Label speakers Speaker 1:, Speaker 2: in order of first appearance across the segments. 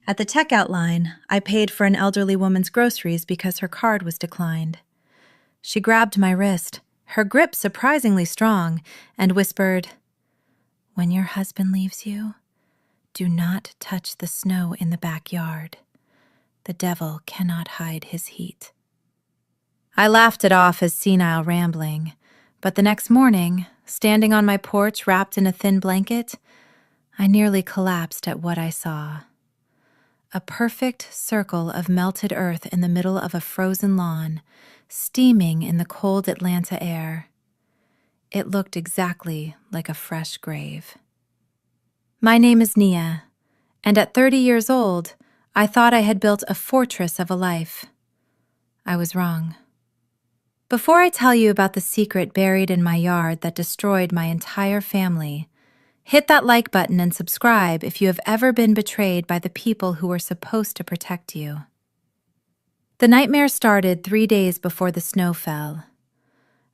Speaker 1: At the checkout line, I paid for an elderly woman's groceries because her card was declined. She grabbed my wrist, her grip surprisingly strong, and whispered, "When your husband leaves you, do not touch the snow in the backyard. The devil cannot hide his heat." I laughed it off as senile rambling, but the next morning, standing on my porch wrapped in a thin blanket, I nearly collapsed at what I saw. A perfect circle of melted earth in the middle of a frozen lawn, steaming in the cold Atlanta air. It looked exactly like a fresh grave. My name is Nia, and at 30 years old, I thought I had built a fortress of a life. I was wrong. Before I tell you about the secret buried in my yard that destroyed my entire family, hit that like button and subscribe if you have ever been betrayed by the people who were supposed to protect you. The nightmare started 3 days before the snow fell.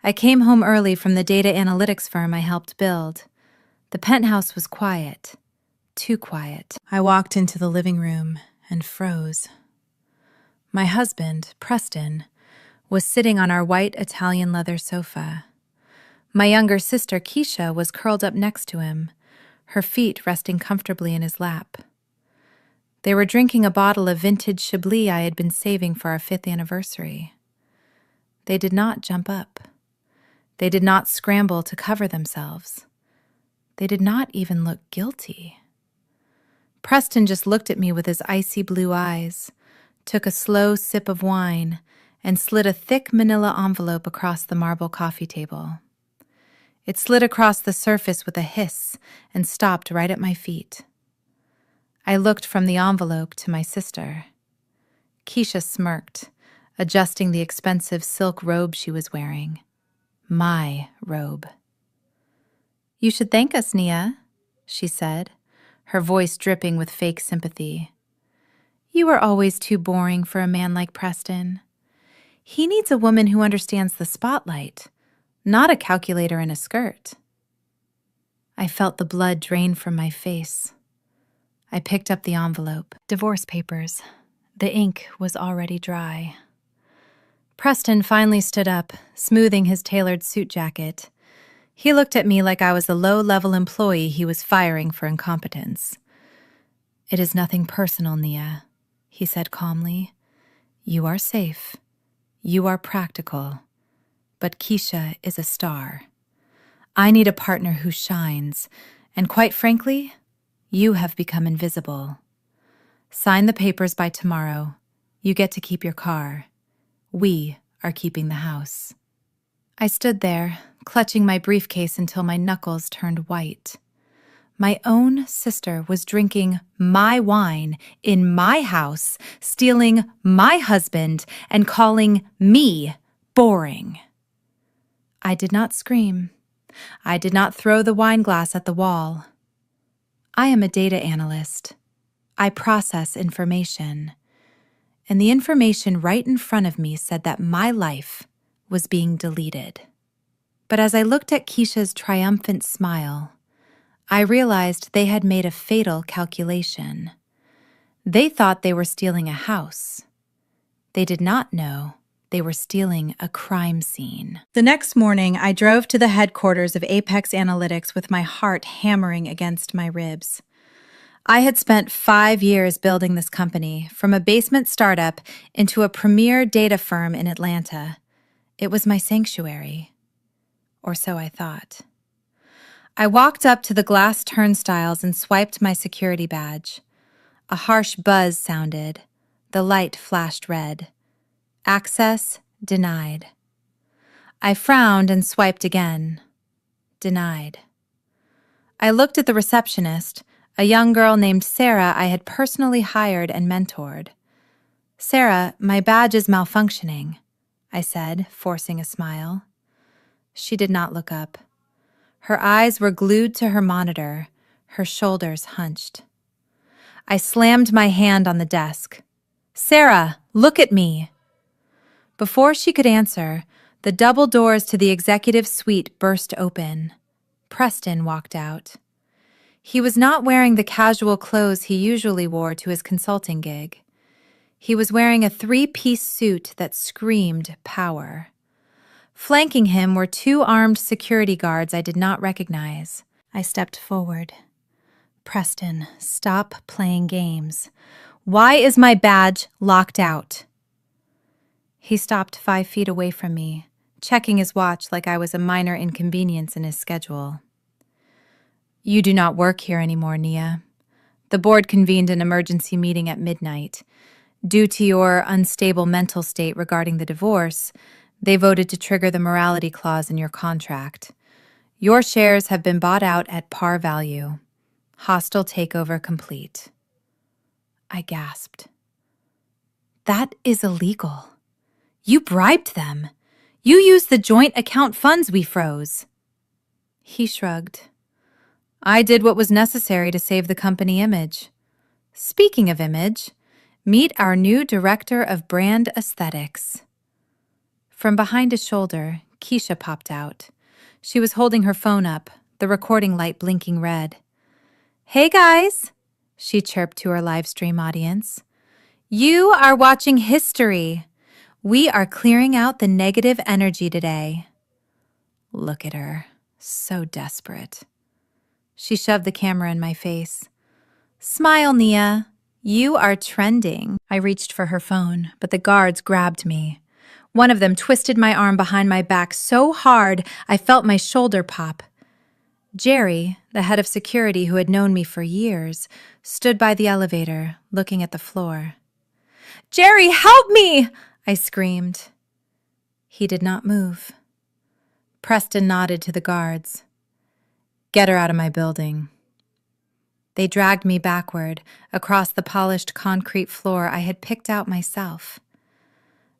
Speaker 1: I came home early from the data analytics firm I helped build. The penthouse was quiet, too quiet. I walked into the living room and froze. My husband, Preston, was sitting on our white Italian leather sofa. My younger sister, Keisha, was curled up next to him, her feet resting comfortably in his lap. They were drinking a bottle of vintage Chablis I had been saving for our 5th anniversary. They did not jump up. They did not scramble to cover themselves. They did not even look guilty. Preston just looked at me with his icy blue eyes, took a slow sip of wine, and slid a thick manila envelope across the marble coffee table. It slid across the surface with a hiss and stopped right at my feet. I looked from the envelope to my sister. Keisha smirked, adjusting the expensive silk robe she was wearing. My robe. "You should thank us, Nia," she said, her voice dripping with fake sympathy. "You are always too boring for a man like Preston. He needs a woman who understands the spotlight, not a calculator in a skirt." I felt the blood drain from my face. I picked up the envelope. Divorce papers. The ink was already dry. Preston finally stood up, smoothing his tailored suit jacket. He looked at me like I was a low-level employee he was firing for incompetence. "It is nothing personal, Nia," he said calmly. "You are safe. You are practical. But Keisha is a star. I need a partner who shines, and quite frankly, you have become invisible. Sign the papers by tomorrow. You get to keep your car. We are keeping the house." I stood there, clutching my briefcase until my knuckles turned white. My own sister was drinking my wine in my house, stealing my husband, and calling me boring. I did not scream. I did not throw the wine glass at the wall. I am a data analyst. I process information. And the information right in front of me said that my life was being deleted. But as I looked at Keisha's triumphant smile, I realized they had made a fatal calculation. They thought they were stealing a house. They did not know they were stealing a crime scene. The next morning, I drove to the headquarters of Apex Analytics with my heart hammering against my ribs. I had spent 5 years building this company, from a basement startup into a premier data firm in Atlanta. It was my sanctuary. Or so I thought. I walked up to the glass turnstiles and swiped my security badge. A harsh buzz sounded. The light flashed red. Access denied. I frowned and swiped again. Denied. I looked at the receptionist, a young girl named Sarah I had personally hired and mentored. "Sarah, my badge is malfunctioning," I said, forcing a smile. She did not look up. Her eyes were glued to her monitor, her shoulders hunched. I slammed my hand on the desk. "Sarah, look at me!" Before she could answer, the double doors to the executive suite burst open. Preston walked out. He was not wearing the casual clothes he usually wore to his consulting gig. He was wearing a three-piece suit that screamed power. Flanking him were two armed security guards I did not recognize. I stepped forward. Preston, stop playing games. Why is my badge locked out? He stopped 5 feet away from me, checking his watch like I was a minor inconvenience in his schedule. You do not work here anymore, Nia. The board convened an emergency meeting at midnight. Due to your unstable mental state regarding the divorce, they voted to trigger the morality clause in your contract. Your shares have been bought out at par value. Hostile takeover complete. I gasped. That is illegal. You bribed them. You used the joint account funds we froze. He shrugged. I did what was necessary to save the company image. Speaking of image, meet our new director of brand aesthetics. From behind his shoulder, Keisha popped out. She was holding her phone up, the recording light blinking red. Hey guys, she chirped to her live stream audience. You are watching history. We are clearing out the negative energy today. Look at her, so desperate. She shoved the camera in my face. Smile, Nia. You are trending. I reached for her phone, but the guards grabbed me. One of them twisted my arm behind my back so hard I felt my shoulder pop. Jerry, the head of security who had known me for years, stood by the elevator, looking at the floor. Jerry, help me! I screamed. He did not move. Preston nodded to the guards. Get her out of my building. They dragged me backward, across the polished concrete floor I had picked out myself.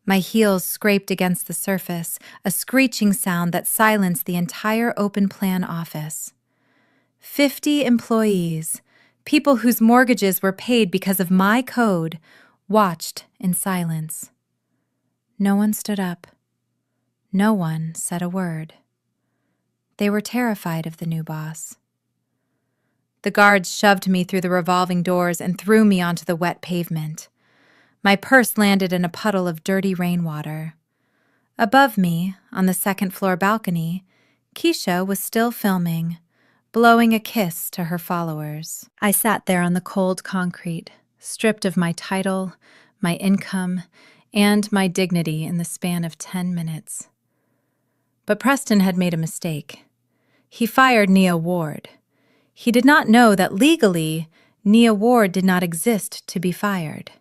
Speaker 1: My heels scraped against the surface, a screeching sound that silenced the entire open-plan office. 50 employees, people whose mortgages were paid because of my code, watched in silence. No one stood up. No one said a word. They were terrified of the new boss. The guards shoved me through the revolving doors and threw me onto the wet pavement. My purse landed in a puddle of dirty rainwater. Above me, on the second-floor balcony, Keisha was still filming, blowing a kiss to her followers. I sat there on the cold concrete, stripped of my title, my income, and my dignity in the span of 10 minutes. But Preston had made a mistake. He fired Nia Ward. He did not know that legally, Nia Ward did not exist to be fired.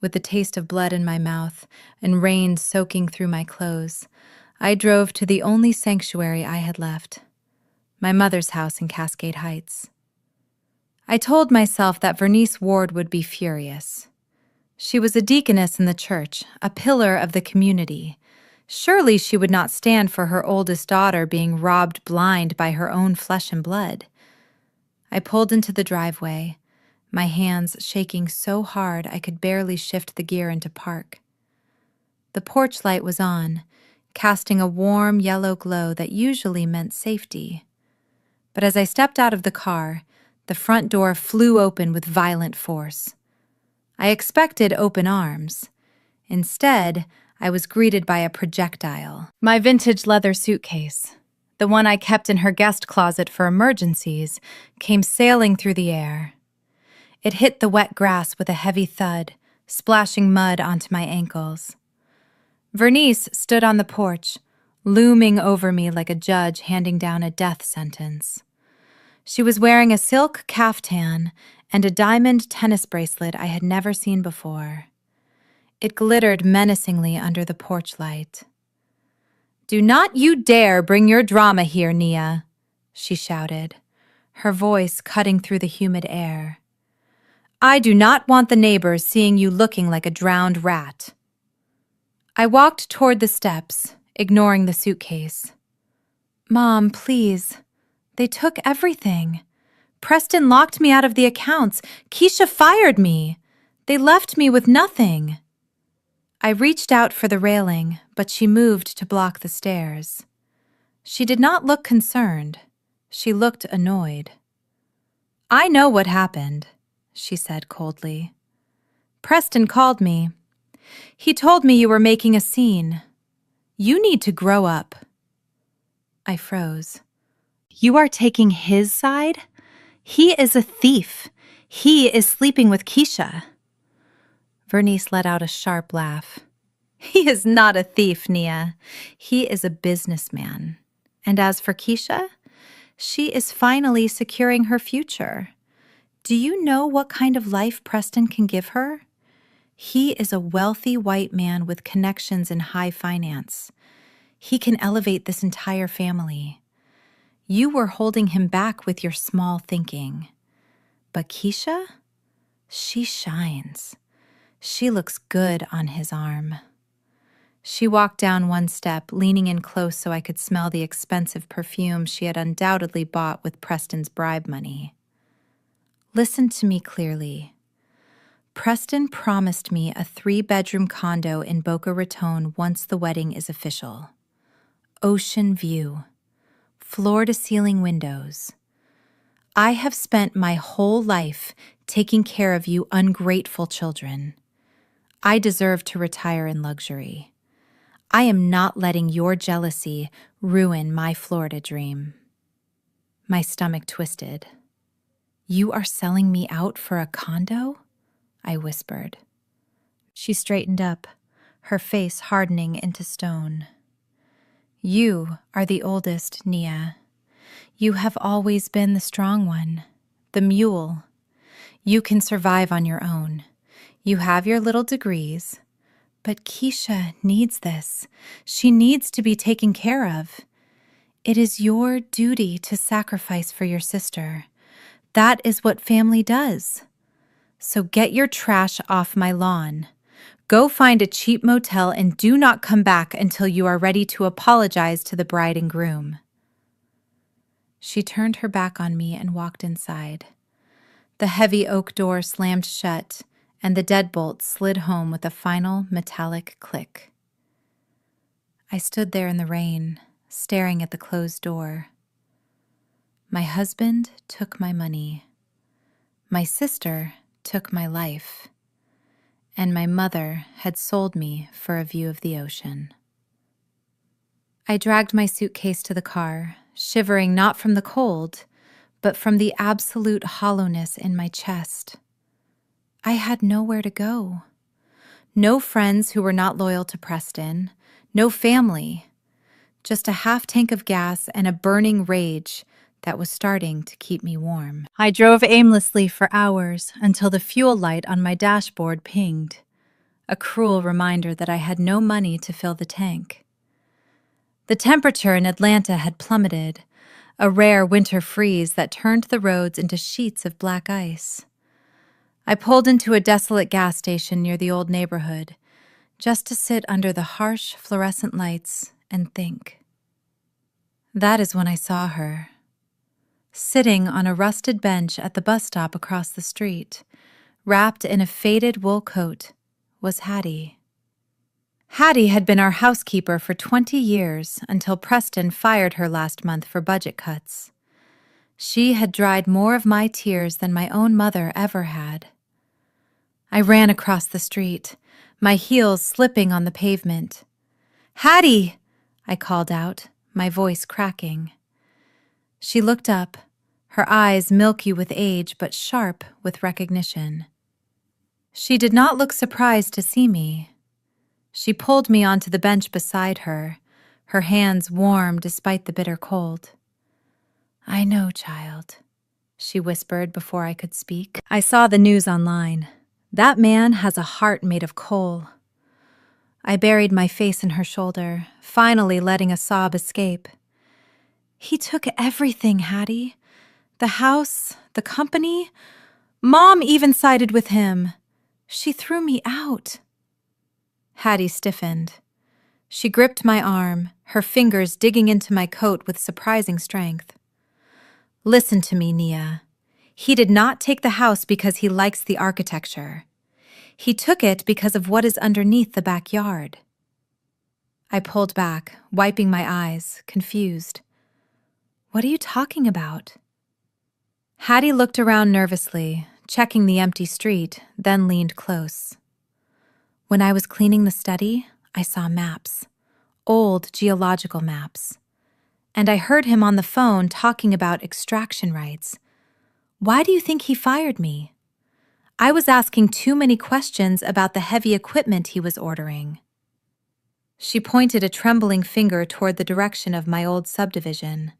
Speaker 1: With the taste of blood in my mouth and rain soaking through my clothes, I drove to the only sanctuary I had left, my mother's house in Cascade Heights. I told myself that Vernice Ward would be furious. She was a deaconess in the church, a pillar of the community. Surely she would not stand for her oldest daughter being robbed blind by her own flesh and blood. I pulled into the driveway, my hands shaking so hard I could barely shift the gear into park. The porch light was on, casting a warm yellow glow that usually meant safety. But as I stepped out of the car, the front door flew open with violent force. I expected open arms. Instead, I was greeted by a projectile. My vintage leather suitcase, the one I kept in her guest closet for emergencies, came sailing through the air. It hit the wet grass with a heavy thud, splashing mud onto my ankles. Vernice stood on the porch, looming over me like a judge handing down a death sentence. She was wearing a silk caftan and a diamond tennis bracelet I had never seen before. It glittered menacingly under the porch light. "Do not you dare bring your drama here, Nia," she shouted, her voice cutting through the humid air. "I do not want the neighbors seeing you looking like a drowned rat." I walked toward the steps, ignoring the suitcase. "Mom, please. They took everything. Preston locked me out of the accounts. Keisha fired me. They left me with nothing." I reached out for the railing, but she moved to block the stairs. She did not look concerned. She looked annoyed. I know what happened, she said coldly. Preston called me. He told me you were making a scene. You need to grow up. I froze. You are taking his side? He is a thief. He is sleeping with Keisha. Vernice let out a sharp laugh. He is not a thief, Nia. He is a businessman. And as for Keisha, she is finally securing her future. Do you know what kind of life Preston can give her? He is a wealthy white man with connections in high finance. He can elevate this entire family. You were holding him back with your small thinking. But Keisha? She shines. She looks good on his arm. She walked down one step, leaning in close so I could smell the expensive perfume she had undoubtedly bought with Preston's bribe money. Listen to me clearly. Preston promised me a 3-bedroom condo in Boca Raton once the wedding is official. Ocean view. Floor-to-ceiling windows. I have spent my whole life taking care of you ungrateful children. I deserve to retire in luxury. I am not letting your jealousy ruin my Florida dream. My stomach twisted. You are selling me out for a condo? I whispered. She straightened up, her face hardening into stone. You are the oldest, Nia. You have always been the strong one, the mule. You can survive on your own. You have your little degrees. But Keisha needs this. She needs to be taken care of. It is your duty to sacrifice for your sister. That is what family does. So get your trash off my lawn. Go find a cheap motel and do not come back until you are ready to apologize to the bride and groom. She turned her back on me and walked inside. The heavy oak door slammed shut, and the deadbolt slid home with a final metallic click. I stood there in the rain, staring at the closed door. My husband took my money. My sister took my life. And my mother had sold me for a view of the ocean. I dragged my suitcase to the car, shivering not from the cold, but from the absolute hollowness in my chest. I had nowhere to go. No friends who were not loyal to Preston, no family, just a half tank of gas and a burning rage that was starting to keep me warm. I drove aimlessly for hours until the fuel light on my dashboard pinged, a cruel reminder that I had no money to fill the tank. The temperature in Atlanta had plummeted, a rare winter freeze that turned the roads into sheets of black ice. I pulled into a desolate gas station near the old neighborhood, just to sit under the harsh fluorescent lights and think. That is when I saw her. Sitting on a rusted bench at the bus stop across the street, wrapped in a faded wool coat, was Hattie. Hattie had been our housekeeper for 20 years until Preston fired her last month for budget cuts. She had dried more of my tears than my own mother ever had. I ran across the street, my heels slipping on the pavement. "Hattie!" I called out, my voice cracking. She looked up, her eyes milky with age but sharp with recognition. She did not look surprised to see me. She pulled me onto the bench beside her, her hands warm despite the bitter cold. "I know, child," she whispered before I could speak. "I saw the news online. That man has a heart made of coal." I buried my face in her shoulder, finally letting a sob escape. "He took everything, Hattie. The house, the company. Mom even sided with him. She threw me out." Hattie stiffened. She gripped my arm, her fingers digging into my coat with surprising strength. "Listen to me, Nia. He did not take the house because he likes the architecture. He took it because of what is underneath the backyard." I pulled back, wiping my eyes, confused. "What are you talking about?" Hattie looked around nervously, checking the empty street, then leaned close. When I was cleaning the study, I saw maps, old geological maps. And I heard him on the phone talking about extraction rights. Why do you think he fired me? I was asking too many questions about the heavy equipment he was ordering. She pointed a trembling finger toward the direction of my old subdivision.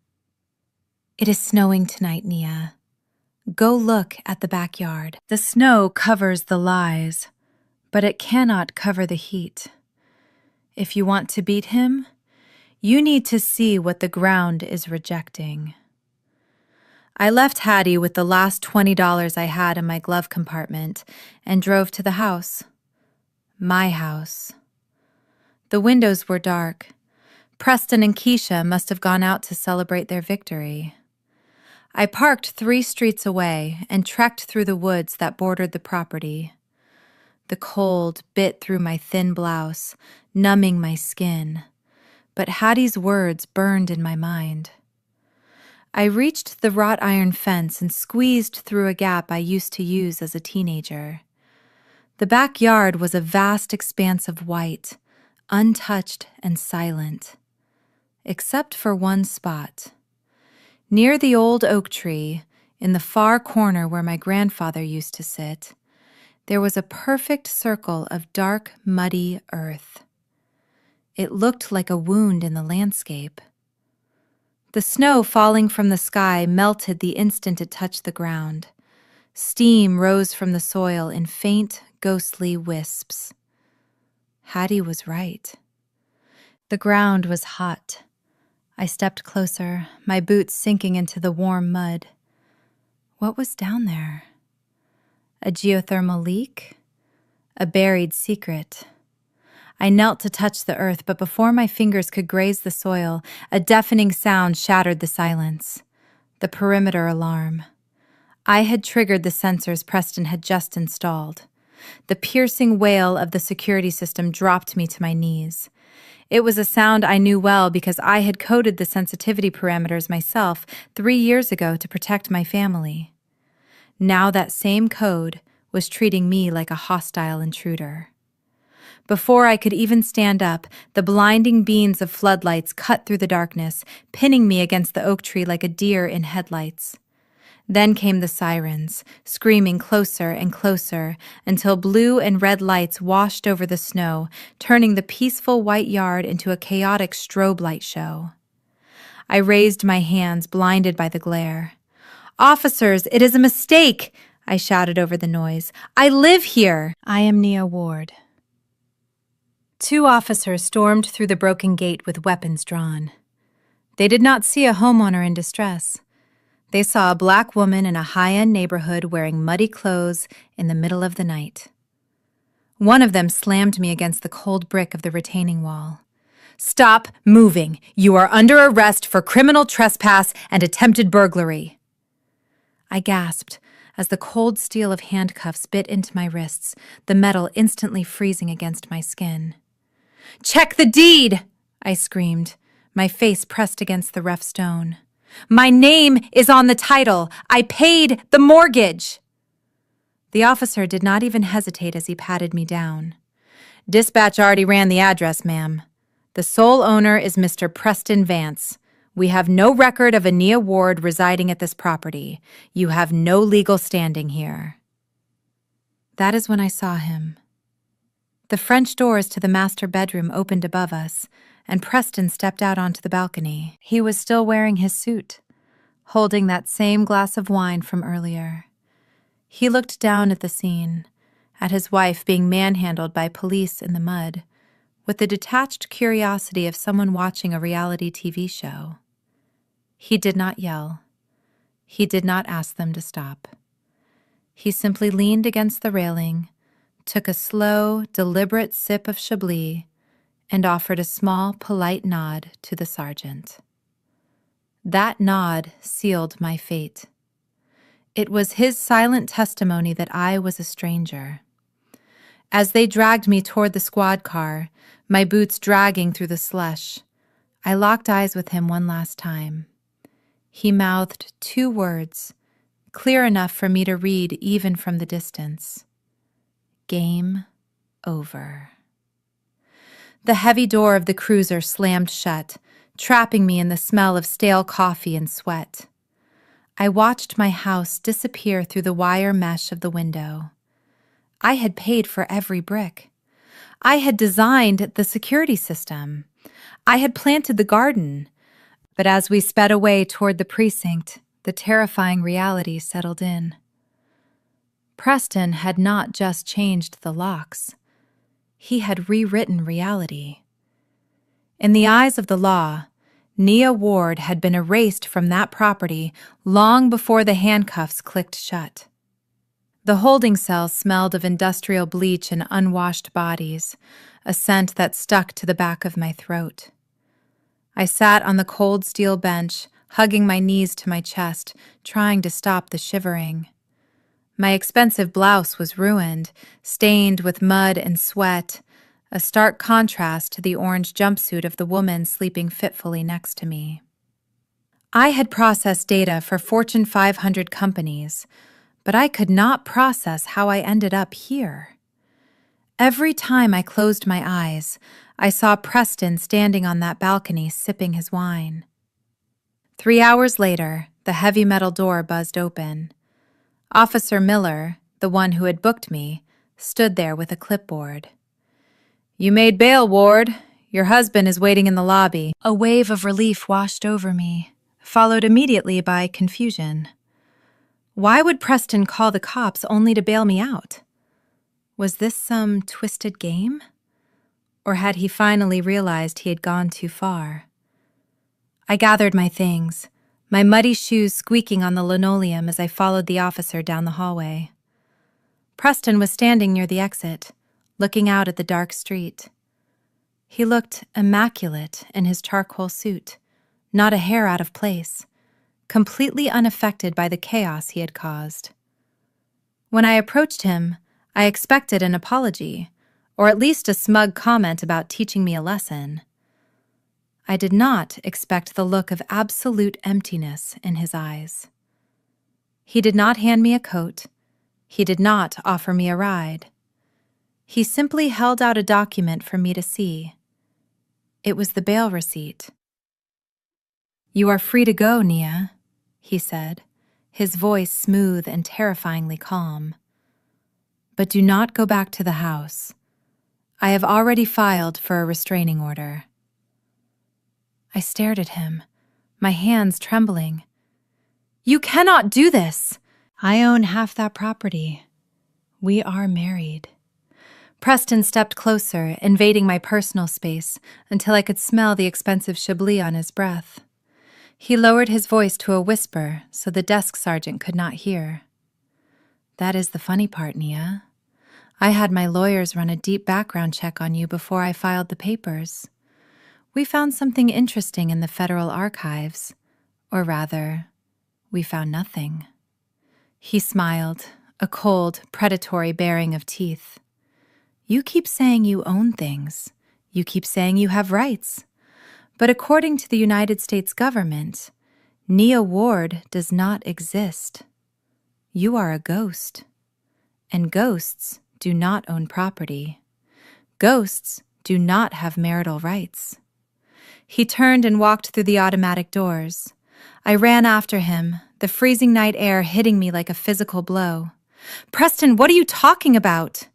Speaker 1: It is snowing tonight, Nia. Go look at the backyard. The snow covers the lies, but it cannot cover the heat. If you want to beat him, you need to see what the ground is rejecting. I left Hattie with the last $20 I had in my glove compartment and drove to the house. My house. The windows were dark. Preston and Keisha must have gone out to celebrate their victory. I parked 3 streets away and trekked through the woods that bordered the property. The cold bit through my thin blouse, numbing my skin, but Hattie's words burned in my mind. I reached the wrought iron fence and squeezed through a gap I used to use as a teenager. The backyard was a vast expanse of white, untouched and silent, except for one spot. Near the old oak tree, in the far corner where my grandfather used to sit, there was a perfect circle of dark, muddy earth. It looked like a wound in the landscape. The snow falling from the sky melted the instant it touched the ground. Steam rose from the soil in faint, ghostly wisps. Hattie was right. The ground was hot. I stepped closer, my boots sinking into the warm mud. What was down there? A geothermal leak? A buried secret? I knelt to touch the earth, but before my fingers could graze the soil, a deafening sound shattered the silence. The perimeter alarm. I had triggered the sensors Preston had just installed. The piercing wail of the security system dropped me to my knees. It was a sound I knew well because I had coded the sensitivity parameters myself 3 years ago to protect my family. Now that same code was treating me like a hostile intruder. Before I could even stand up, the blinding beams of floodlights cut through the darkness, pinning me against the oak tree like a deer in headlights. Then came the sirens, screaming closer and closer until blue and red lights washed over the snow, turning the peaceful white yard into a chaotic strobe light show. I raised my hands, blinded by the glare. "Officers, it is a mistake!" I shouted over the noise. "I live here!" "I am Nia Ward." 2 officers stormed through the broken gate with weapons drawn. They did not see a homeowner in distress. They saw a black woman in a high-end neighborhood wearing muddy clothes in the middle of the night. One of them slammed me against the cold brick of the retaining wall. "Stop moving! You are under arrest for criminal trespass and attempted burglary." I gasped as the cold steel of handcuffs bit into my wrists, the metal instantly freezing against my skin. "Check the deed!" I screamed, my face pressed against the rough stone. "My name is on the title. I paid the mortgage." The officer did not even hesitate as he patted me down. "Dispatch already ran the address, ma'am. The sole owner is Mr. Preston Vance. We have no record of a Nia Ward residing at this property. You have no legal standing here." That is when I saw him. The French doors to the master bedroom opened above us, and Preston stepped out onto the balcony. He was still wearing his suit, holding that same glass of wine from earlier. He looked down at the scene, at his wife being manhandled by police in the mud, with the detached curiosity of someone watching a reality TV show. He did not yell. He did not ask them to stop. He simply leaned against the railing, took a slow, deliberate sip of Chablis, and offered a small, polite nod to the sergeant. That nod sealed my fate. It was his silent testimony that I was a stranger. As they dragged me toward the squad car, my boots dragging through the slush, I locked eyes with him one last time. He mouthed 2 words, clear enough for me to read even from the distance. Game over. The heavy door of the cruiser slammed shut, trapping me in the smell of stale coffee and sweat. I watched my house disappear through the wire mesh of the window. I had paid for every brick. I had designed the security system. I had planted the garden. But as we sped away toward the precinct, the terrifying reality settled in. Preston had not just changed the locks. He had rewritten reality. In the eyes of the law, Nia Ward had been erased from that property long before the handcuffs clicked shut. The holding cell smelled of industrial bleach and unwashed bodies, a scent that stuck to the back of my throat. I sat on the cold steel bench, hugging my knees to my chest, trying to stop the shivering. My expensive blouse was ruined, stained with mud and sweat, a stark contrast to the orange jumpsuit of the woman sleeping fitfully next to me. I had processed data for Fortune 500 companies, but I could not process how I ended up here. Every time I closed my eyes, I saw Preston standing on that balcony sipping his wine. 3 hours later, the heavy metal door buzzed open. Officer Miller, the one who had booked me, stood there with a clipboard. "You made bail, Ward. Your husband is waiting in the lobby." A wave of relief washed over me, followed immediately by confusion. Why would Preston call the cops only to bail me out? Was this some twisted game? Or had he finally realized he had gone too far? I gathered my things, my muddy shoes squeaking on the linoleum as I followed the officer down the hallway. Preston was standing near the exit, looking out at the dark street. He looked immaculate in his charcoal suit, not a hair out of place, completely unaffected by the chaos he had caused. When I approached him, I expected an apology, or at least a smug comment about teaching me a lesson. I did not expect the look of absolute emptiness in his eyes. He did not hand me a coat. He did not offer me a ride. He simply held out a document for me to see. It was the bail receipt. "You are free to go, Nia," he said, his voice smooth and terrifyingly calm. "But do not go back to the house. I have already filed for a restraining order." I stared at him, my hands trembling. "You cannot do this! I own half that property. We are married." Preston stepped closer, invading my personal space until I could smell the expensive Chablis on his breath. He lowered his voice to a whisper so the desk sergeant could not hear. "That is the funny part, Nia. I had my lawyers run a deep background check on you before I filed the papers. We found something interesting in the federal archives, or rather, we found nothing." He smiled, a cold, predatory baring of teeth. "You keep saying you own things. You keep saying you have rights. But according to the United States government, Nia Ward does not exist. You are a ghost. And ghosts do not own property. Ghosts do not have marital rights." He turned and walked through the automatic doors. I ran after him, the freezing night air hitting me like a physical blow. "Preston, what are you talking about?"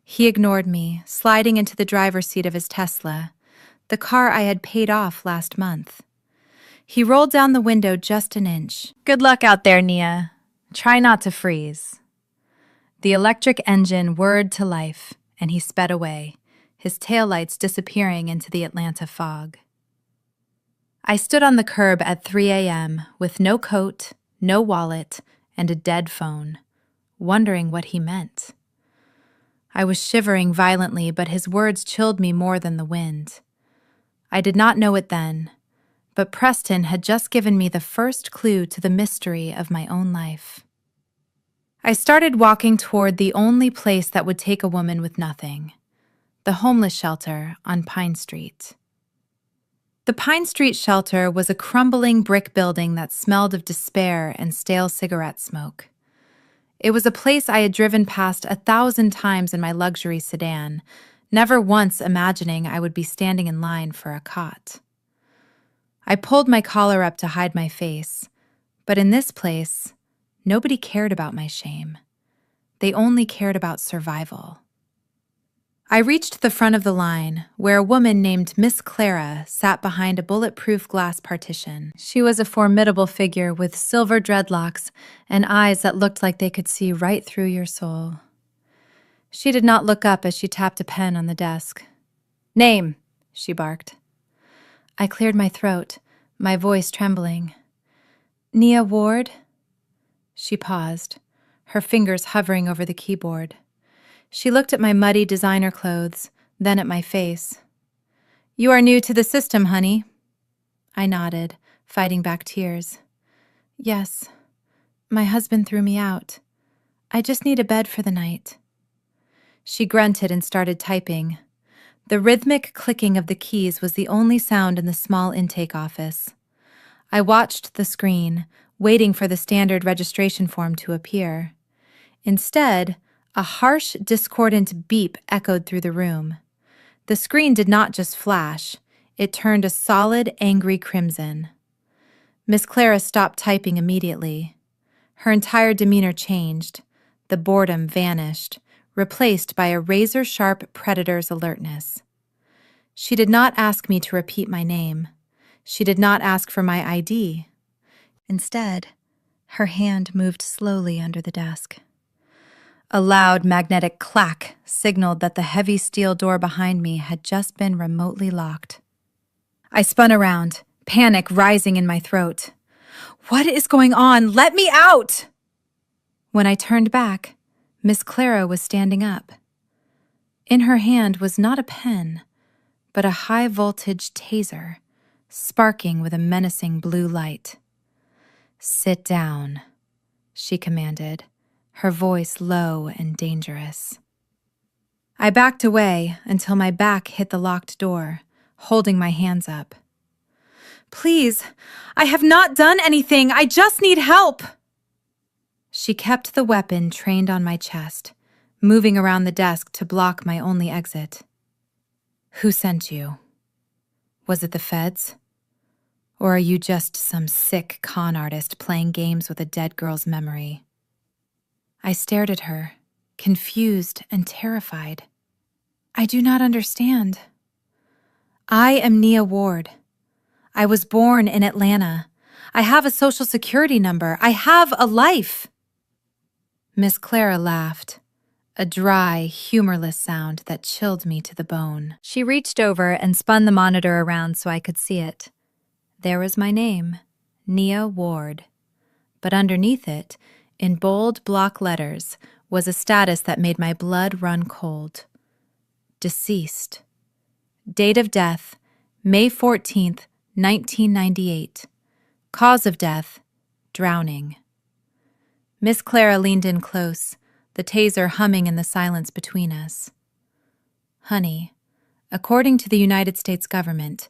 Speaker 1: He ignored me, sliding into the driver's seat of his Tesla, the car I had paid off last month. He rolled down the window just an inch. "Good luck out there, Nia. Try not to freeze." The electric engine whirred to life, and he sped away, his taillights disappearing into the Atlanta fog. I stood on the curb at 3 a.m. with no coat, no wallet, and a dead phone, wondering what he meant. I was shivering violently, but his words chilled me more than the wind. I did not know it then, but Preston had just given me the first clue to the mystery of my own life. I started walking toward the only place that would take a woman with nothing, the homeless shelter on Pine Street. The Pine Street shelter was a crumbling brick building that smelled of despair and stale cigarette smoke. It was a place I had driven past 1,000 times in my luxury sedan, never once imagining I would be standing in line for a cot. I pulled my collar up to hide my face, but in this place, nobody cared about my shame. They only cared about survival. I reached the front of the line, where a woman named Miss Clara sat behind a bulletproof glass partition. She was a formidable figure with silver dreadlocks and eyes that looked like they could see right through your soul. She did not look up as she tapped a pen on the desk. "Name," she barked. I cleared my throat, my voice trembling. "Nia Ward?" She paused, her fingers hovering over the keyboard. She looked at my muddy designer clothes, then at my face. "You are new to the system, honey." I nodded, fighting back tears. "Yes. My husband threw me out. I just need a bed for the night." She grunted and started typing. The rhythmic clicking of the keys was the only sound in the small intake office. I watched the screen, waiting for the standard registration form to appear. Instead, a harsh, discordant beep echoed through the room. The screen did not just flash, it turned a solid, angry crimson. Miss Clara stopped typing immediately. Her entire demeanor changed. The boredom vanished, replaced by a razor-sharp predator's alertness. She did not ask me to repeat my name. She did not ask for my ID. Instead, her hand moved slowly under the desk. A loud magnetic clack signaled that the heavy steel door behind me had just been remotely locked. I spun around, panic rising in my throat. "What is going on? Let me out!" When I turned back, Miss Clara was standing up. In her hand was not a pen, but a high-voltage taser, sparking with a menacing blue light. "Sit down," she commanded, her voice low and dangerous. I backed away until my back hit the locked door, holding my hands up. "Please, I have not done anything. I just need help." She kept the weapon trained on my chest, moving around the desk to block my only exit. "Who sent you? Was it the feds? Or are you just some sick con artist playing games with a dead girl's memory?" I stared at her, confused and terrified. "I do not understand." "I am Nia Ward. I was born in Atlanta. I have a social security number. I have a life." Miss Clara laughed, a dry, humorless sound that chilled me to the bone. She reached over and spun the monitor around so I could see it. There was my name, Nia Ward. But underneath it, in bold block letters, was a status that made my blood run cold. Deceased. Date of death, May 14th, 1998. Cause of death, drowning. Miss Clara leaned in close, the taser humming in the silence between us. "Honey, according to the United States government,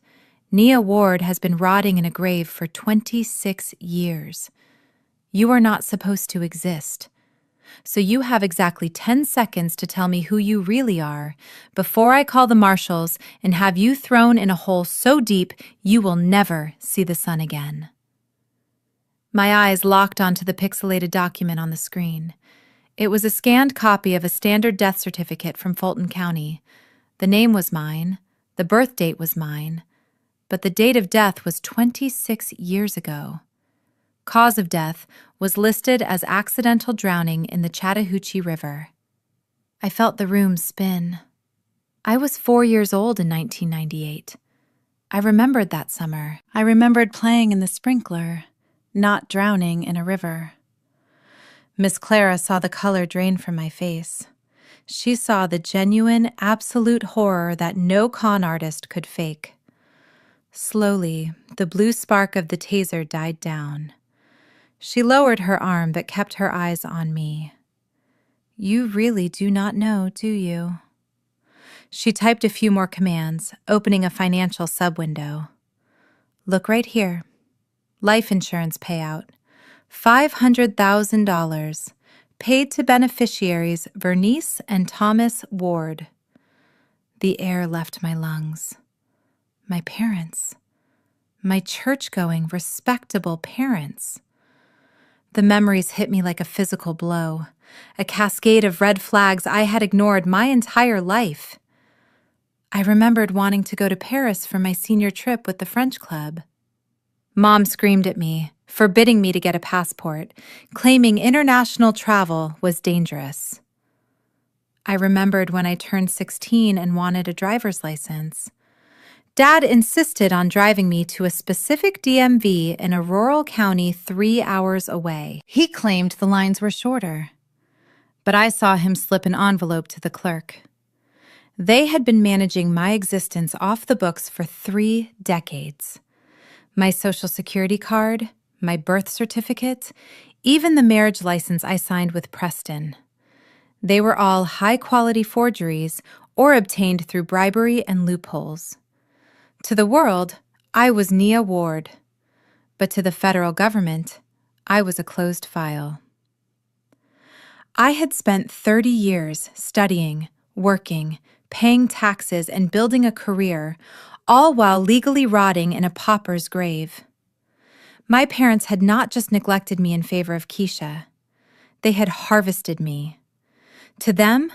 Speaker 1: Nia Ward has been rotting in a grave for 26 years. You are not supposed to exist. So you have exactly 10 seconds to tell me who you really are before I call the marshals and have you thrown in a hole so deep you will never see the sun again." My eyes locked onto the pixelated document on the screen. It was a scanned copy of a standard death certificate from Fulton County. The name was mine, the birth date was mine, but the date of death was 26 years ago. Cause of death was listed as accidental drowning in the Chattahoochee River. I felt the room spin. I was 4 years old in 1998. I remembered that summer. I remembered playing in the sprinkler, not drowning in a river. Miss Clara saw the color drain from my face. She saw the genuine, absolute horror that no con artist could fake. Slowly, the blue spark of the taser died down. She lowered her arm but kept her eyes on me. "You really do not know, do you?" She typed a few more commands, opening a financial sub-window. Look right here. Life insurance payout. $500,000. Paid to beneficiaries Vernice and Thomas Ward. The air left my lungs. My parents. My church-going, respectable parents. The memories hit me like a physical blow, a cascade of red flags I had ignored my entire life. I remembered wanting to go to Paris for my senior trip with the French club. Mom screamed at me, forbidding me to get a passport, claiming international travel was dangerous. I remembered when I turned 16 and wanted a driver's license. Dad insisted on driving me to a specific DMV in a rural county 3 hours away. He claimed the lines were shorter, but I saw him slip an envelope to the clerk. They had been managing my existence off the books for 3 decades. My Social Security card, my birth certificate, even the marriage license I signed with Preston. They were all high-quality forgeries or obtained through bribery and loopholes. To the world, I was Nia Ward, but to the federal government, I was a closed file. I had spent 30 years studying, working, paying taxes, and building a career, all while legally rotting in a pauper's grave. My parents had not just neglected me in favor of Keisha. They had harvested me. To them,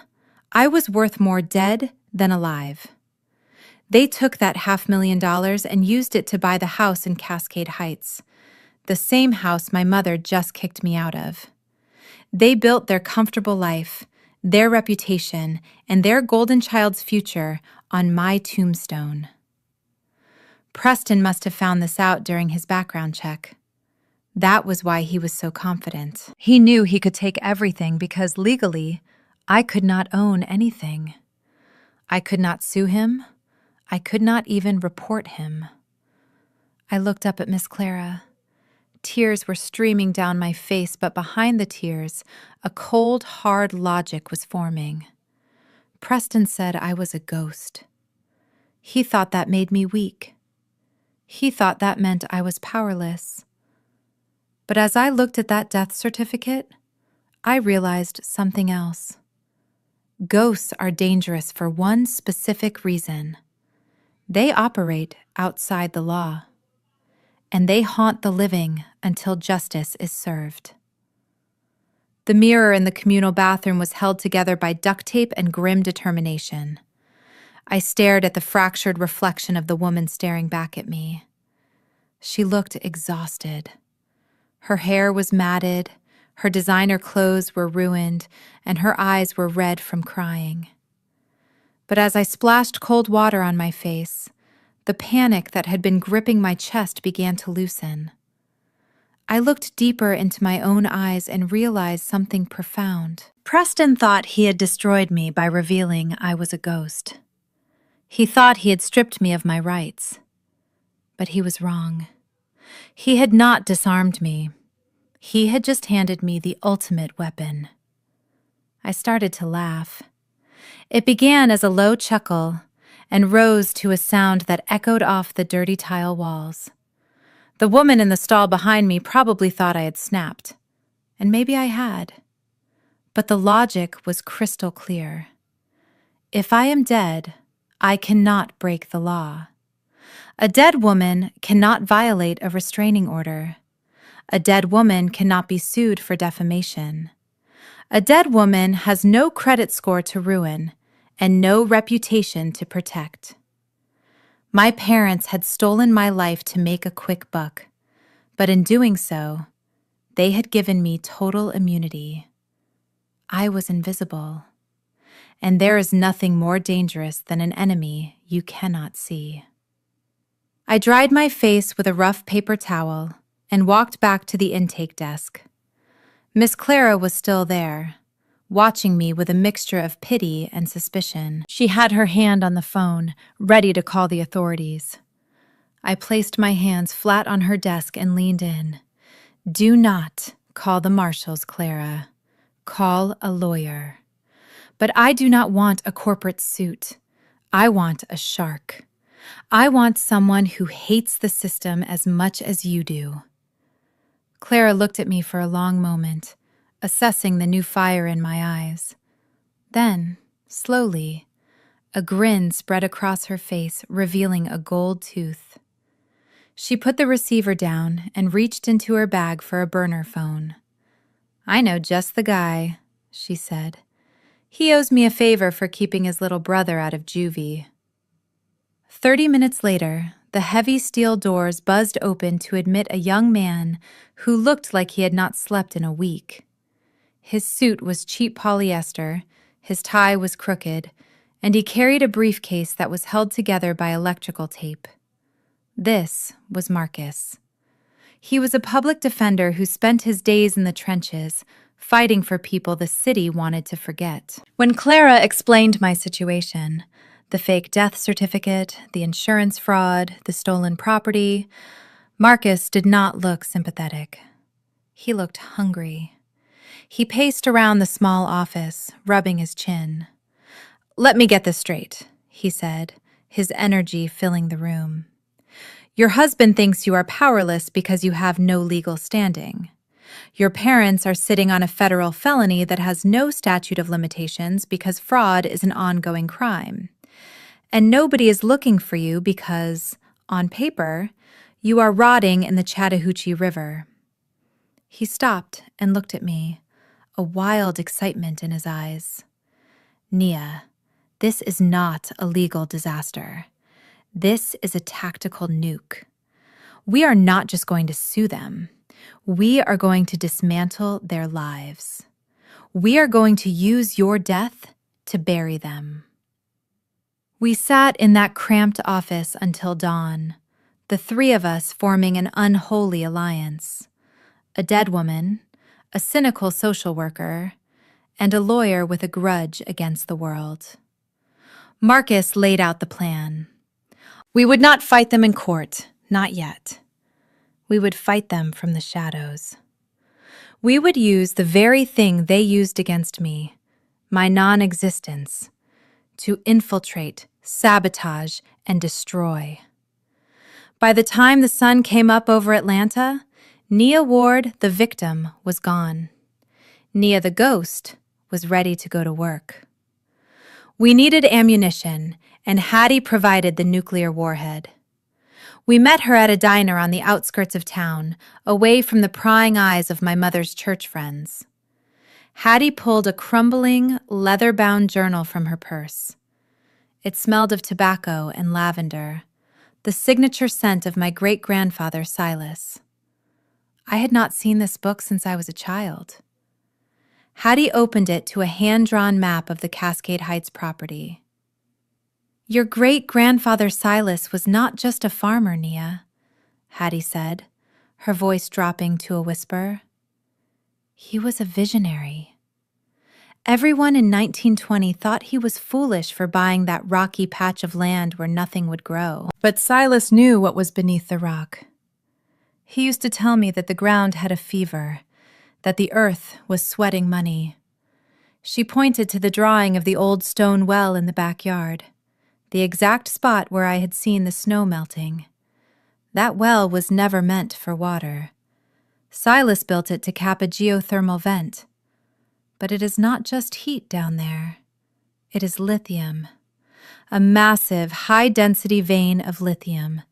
Speaker 1: I was worth more dead than alive. They took that $500,000 and used it to buy the house in Cascade Heights, the same house my mother just kicked me out of. They built their comfortable life, their reputation, and their golden child's future on my tombstone. Preston must have found this out during his background check. That was why he was so confident. He knew he could take everything because legally, I could not own anything. I could not sue him. I could not even report him. I looked up at Miss Clara. Tears were streaming down my face, but behind the tears, a cold, hard logic was forming. Preston said I was a ghost. He thought that made me weak. He thought that meant I was powerless. But as I looked at that death certificate, I realized something else. Ghosts are dangerous for one specific reason. They operate outside the law, and they haunt the living until justice is served. The mirror in the communal bathroom was held together by duct tape and grim determination. I stared at the fractured reflection of the woman staring back at me. She looked exhausted. Her hair was matted, her designer clothes were ruined, and her eyes were red from crying. But as I splashed cold water on my face, the panic that had been gripping my chest began to loosen. I looked deeper into my own eyes and realized something profound. Preston thought he had destroyed me by revealing I was a ghost. He thought he had stripped me of my rights. But he was wrong. He had not disarmed me. He had just handed me the ultimate weapon. I started to laugh. It began as a low chuckle and rose to a sound that echoed off the dirty tile walls. The woman in the stall behind me probably thought I had snapped, and maybe I had. But the logic was crystal clear. If I am dead, I cannot break the law. A dead woman cannot violate a restraining order. A dead woman cannot be sued for defamation. A dead woman has no credit score to ruin and no reputation to protect. My parents had stolen my life to make a quick buck, but in doing so, they had given me total immunity. I was invisible, and there is nothing more dangerous than an enemy you cannot see. I dried my face with a rough paper towel and walked back to the intake desk. Miss Clara was still there, watching me with a mixture of pity and suspicion. She had her hand on the phone, ready to call the authorities. I placed my hands flat on her desk and leaned in. Do not call the marshals, Clara. Call a lawyer. But I do not want a corporate suit. I want a shark. I want someone who hates the system as much as you do. Clara looked at me for a long moment, assessing the new fire in my eyes. Then, slowly, a grin spread across her face, revealing a gold tooth. She put the receiver down and reached into her bag for a burner phone. "I know just the guy," she said. "He owes me a favor for keeping his little brother out of juvie." 30 minutes later, the heavy steel doors buzzed open to admit a young man who looked like he had not slept in a week. His suit was cheap polyester, his tie was crooked, and he carried a briefcase that was held together by electrical tape. This was Marcus. He was a public defender who spent his days in the trenches, fighting for people the city wanted to forget. When Clara explained my situation, the fake death certificate, the insurance fraud, the stolen property, Marcus did not look sympathetic. He looked hungry. He paced around the small office, rubbing his chin. "Let me get this straight," he said, his energy filling the room. "Your husband thinks you are powerless because you have no legal standing. Your parents are sitting on a federal felony that has no statute of limitations because fraud is an ongoing crime. And nobody is looking for you because, on paper, you are rotting in the Chattahoochee River." He stopped and looked at me, a wild excitement in his eyes. "Nia, this is not a legal disaster. This is a tactical nuke. We are not just going to sue them. We are going to dismantle their lives. We are going to use your death to bury them." We sat in that cramped office until dawn, the three of us forming an unholy alliance. A dead woman, a cynical social worker, and a lawyer with a grudge against the world. Marcus laid out the plan. We would not fight them in court, not yet. We would fight them from the shadows. We would use the very thing they used against me, my non-existence, to infiltrate, sabotage, and destroy. By the time the sun came up over Atlanta, Nia Ward, the victim, was gone. Nia the ghost was ready to go to work. We needed ammunition, and Hattie provided the nuclear warhead. We met her at a diner on the outskirts of town, away from the prying eyes of my mother's church friends. Hattie pulled a crumbling, leather-bound journal from her purse. It smelled of tobacco and lavender, the signature scent of my great-grandfather Silas. I had not seen this book since I was a child. Hattie opened it to a hand-drawn map of the Cascade Heights property. "Your great-grandfather Silas was not just a farmer, Nia," Hattie said, her voice dropping to a whisper. "He was a visionary. Everyone in 1920 thought he was foolish for buying that rocky patch of land where nothing would grow. But Silas knew what was beneath the rock. He used to tell me that the ground had a fever, that the earth was sweating money." She pointed to the drawing of the old stone well in the backyard, the exact spot where I had seen the snow melting. That well was never meant for water. Silas built it to cap a geothermal vent. But it is not just heat down there. It is lithium. A massive, high-density vein of lithium,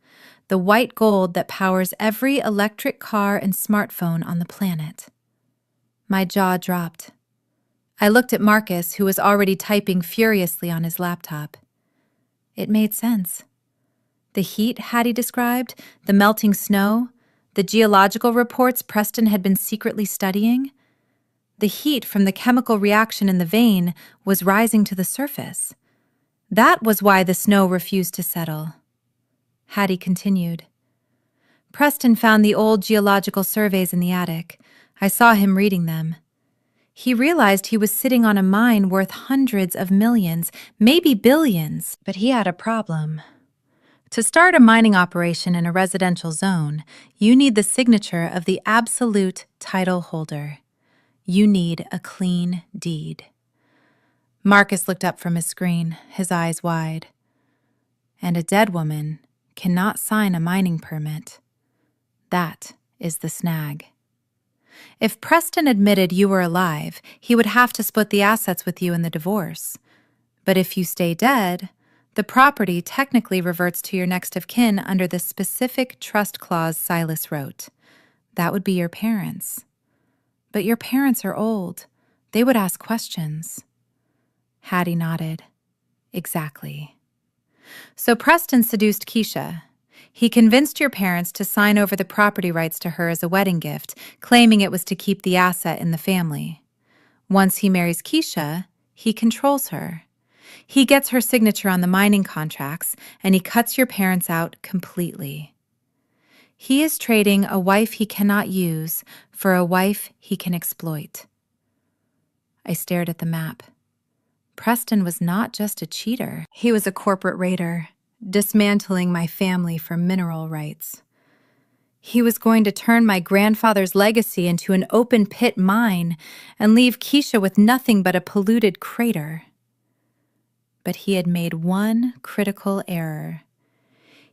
Speaker 1: the white gold that powers every electric car and smartphone on the planet. My jaw dropped. I looked at Marcus, who was already typing furiously on his laptop. It made sense. The heat Hattie described, the melting snow, the geological reports Preston had been secretly studying. The heat from the chemical reaction in the vein was rising to the surface. That was why the snow refused to settle. Hattie continued. Preston found the old geological surveys in the attic. I saw him reading them. He realized he was sitting on a mine worth hundreds of millions, maybe billions, but he had a problem. To start a mining operation in a residential zone, you need the signature of the absolute title holder. You need a clean deed. Marcus looked up from his screen, his eyes wide. And a dead woman cannot sign a mining permit. That is the snag. If Preston admitted you were alive, he would have to split the assets with you in the divorce. But if you stay dead, the property technically reverts to your next of kin under the specific trust clause Silas wrote. That would be your parents. But your parents are old. They would ask questions. Hattie nodded. Exactly. So Preston seduced Keisha. He convinced your parents to sign over the property rights to her as a wedding gift, claiming it was to keep the asset in the family. Once he marries Keisha, he controls her. He gets her signature on the mining contracts, and he cuts your parents out completely. He is trading a wife he cannot use for a wife he can exploit. I stared at the map. Preston was not just a cheater. He was a corporate raider, dismantling my family for mineral rights. He was going to turn my grandfather's legacy into an open-pit mine and leave Keisha with nothing but a polluted crater. But he had made one critical error.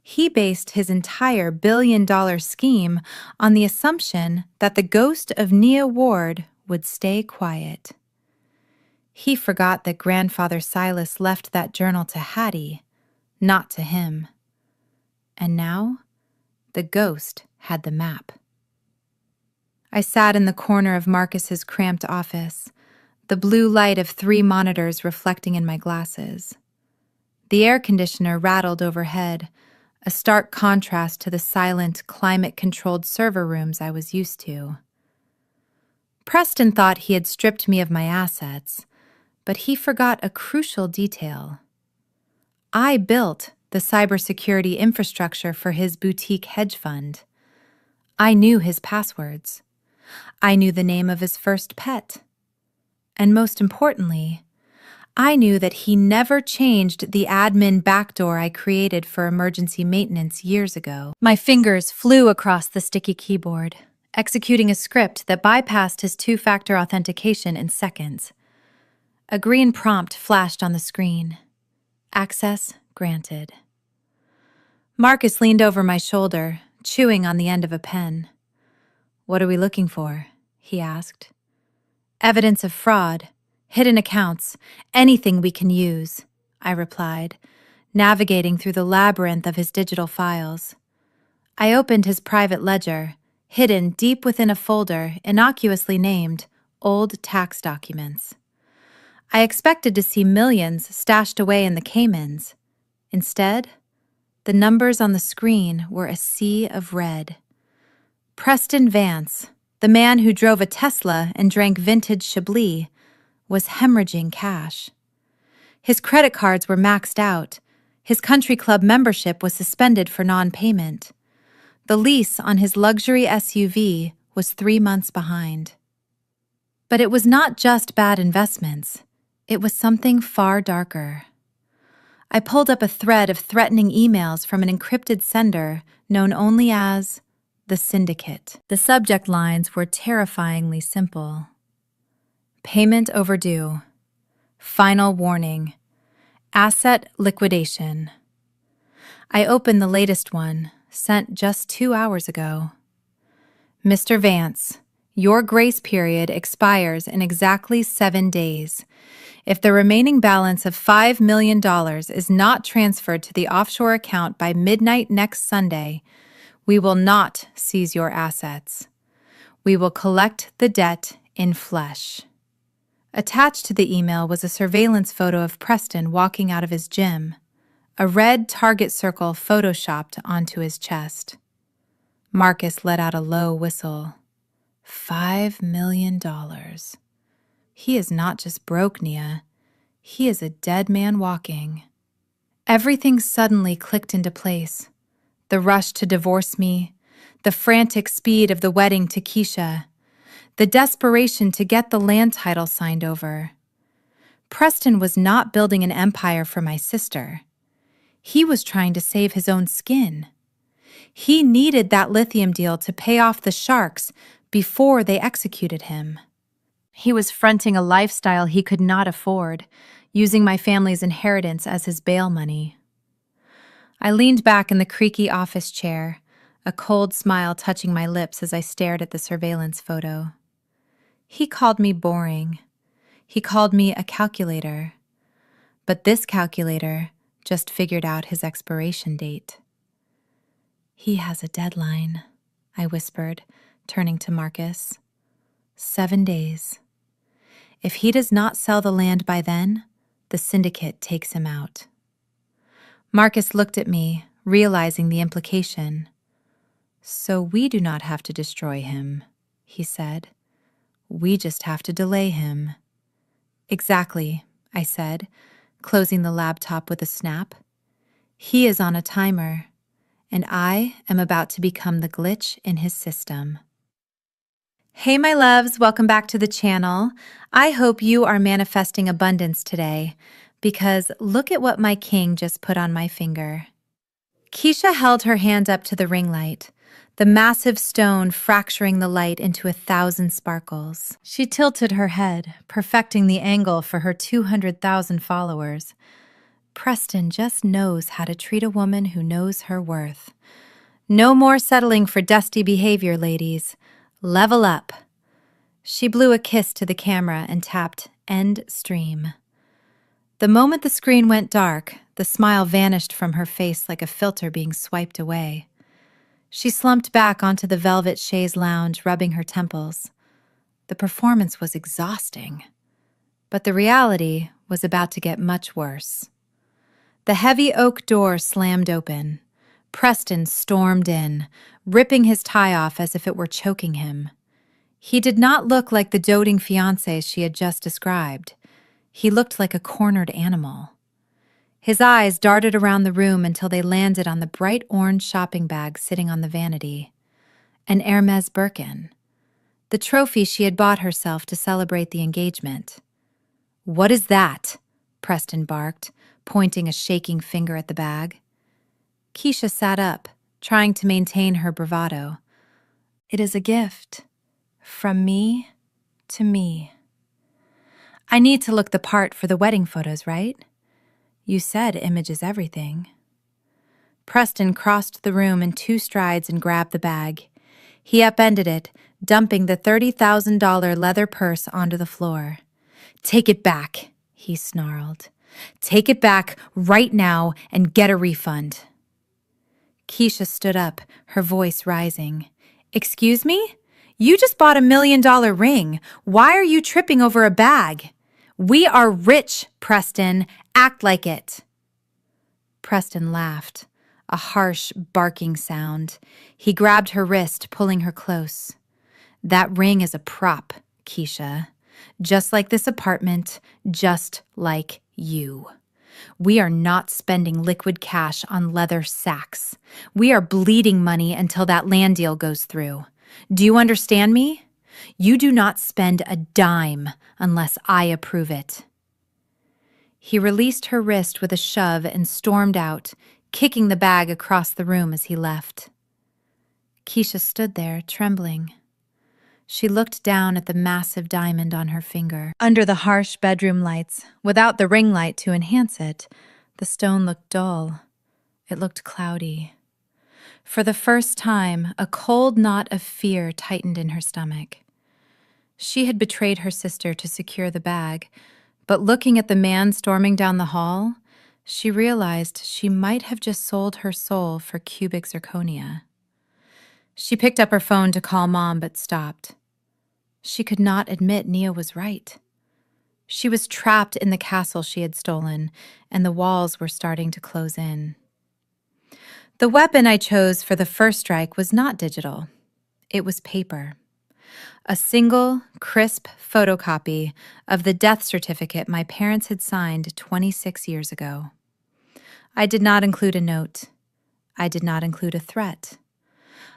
Speaker 1: He based his entire billion-dollar scheme on the assumption that the ghost of Nia Ward would stay quiet. He forgot that Grandfather Silas left that journal to Hattie, not to him. And now, the ghost had the map. I sat in the corner of Marcus's cramped office, the blue light of 3 monitors reflecting in my glasses. The air conditioner rattled overhead, a stark contrast to the silent, climate-controlled server rooms I was used to. Preston thought he had stripped me of my assets, but he forgot a crucial detail. I built the cybersecurity infrastructure for his boutique hedge fund. I knew his passwords. I knew the name of his first pet. And most importantly, I knew that he never changed the admin backdoor I created for emergency maintenance years ago. My fingers flew across the sticky keyboard, executing a script that bypassed his 2-factor authentication in seconds. A green prompt flashed on the screen. Access granted. Marcus leaned over my shoulder, chewing on the end of a pen. "What are we looking for?" he asked. "Evidence of fraud, hidden accounts, anything we can use," I replied, navigating through the labyrinth of his digital files. I opened his private ledger, hidden deep within a folder innocuously named Old Tax Documents. I expected to see millions stashed away in the Caymans. Instead, the numbers on the screen were a sea of red. Preston Vance, the man who drove a Tesla and drank vintage Chablis, was hemorrhaging cash. His credit cards were maxed out. His country club membership was suspended for non-payment. The lease on his luxury SUV was 3 months behind. But it was not just bad investments. It was something far darker. I pulled up a thread of threatening emails from an encrypted sender known only as the Syndicate. The subject lines were terrifyingly simple. Payment overdue. Final warning. Asset liquidation. I opened the latest one, sent just 2 hours ago. Mr. Vance, your grace period expires in exactly 7 days. If the remaining balance of $5 million is not transferred to the offshore account by midnight next Sunday, we will not seize your assets. We will collect the debt in flesh. Attached to the email was a surveillance photo of Preston walking out of his gym, a red target circle photoshopped onto his chest. Marcus let out a low whistle. $5 million. He is not just broke, Nia. He is a dead man walking. Everything suddenly clicked into place. The rush to divorce me, the frantic speed of the wedding to Keisha, the desperation to get the land title signed over. Preston was not building an empire for my sister. He was trying to save his own skin. He needed that lithium deal to pay off the sharks before they executed him. He was fronting a lifestyle he could not afford, using my family's inheritance as his bail money. I leaned back in the creaky office chair, a cold smile touching my lips as I stared at the surveillance photo. He called me boring. He called me a calculator. But this calculator just figured out his expiration date. He has a deadline, I whispered, turning to Marcus. 7 days. If he does not sell the land by then, the syndicate takes him out. Marcus looked at me, realizing the implication. So we do not have to destroy him, he said. We just have to delay him. Exactly, I said, closing the laptop with a snap. He is on a timer, and I am about to become the glitch in his system. Hey, my loves, welcome back to the channel. I hope you are manifesting abundance today, because look at what my king just put on my finger. Keisha held her hand up to the ring light, the massive stone fracturing the light into 1,000 sparkles. She tilted her head, perfecting the angle for her 200,000 followers. Preston just knows how to treat a woman who knows her worth. No more settling for dusty behavior, ladies. Level up. She blew a kiss to the camera and tapped end stream. The moment the screen went dark, the smile vanished from her face like a filter being swiped away. She slumped back onto the velvet chaise lounge, rubbing her temples. The performance was exhausting, but the reality was about to get much worse. The heavy oak door slammed open. Preston stormed in, ripping his tie off as if it were choking him. He did not look like the doting fiancé she had just described. He looked like a cornered animal. His eyes darted around the room until they landed on the bright orange shopping bag sitting on the vanity. An Hermes Birkin. The trophy she had bought herself to celebrate the engagement. "What is that?" Preston barked, pointing a shaking finger at the bag. Keisha sat up, trying to maintain her bravado. "It is a gift. From me to me." "I need to look the part for the wedding photos, right? You said image is everything." Preston crossed the room in 2 strides and grabbed the bag. He upended it, dumping the $30,000 leather purse onto the floor. "Take it back," he snarled. "Take it back right now and get a refund." Keisha stood up, her voice rising. "Excuse me? You just bought $1 million ring. Why are you tripping over a bag? We are rich, Preston. Act like it." Preston laughed, a harsh, barking sound. He grabbed her wrist, pulling her close. "That ring is a prop, Keisha. Just like this apartment, just like you. We are not spending liquid cash on leather sacks. We are bleeding money until that land deal goes through. Do you understand me? You do not spend a dime unless I approve it." He released her wrist with a shove and stormed out, kicking the bag across the room as he left. Keisha stood there, trembling. She looked down at the massive diamond on her finger. Under the harsh bedroom lights, without the ring light to enhance it, the stone looked dull. It looked cloudy. For the first time, a cold knot of fear tightened in her stomach. She had betrayed her sister to secure the bag, but looking at the man storming down the hall, she realized she might have just sold her soul for cubic zirconia. She picked up her phone to call Mom, but stopped. She could not admit Nia was right. She was trapped in the castle she had stolen, and the walls were starting to close in. The weapon I chose for the first strike was not digital. It was paper. A single, crisp photocopy of the death certificate my parents had signed 26 years ago. I did not include a note. I did not include a threat.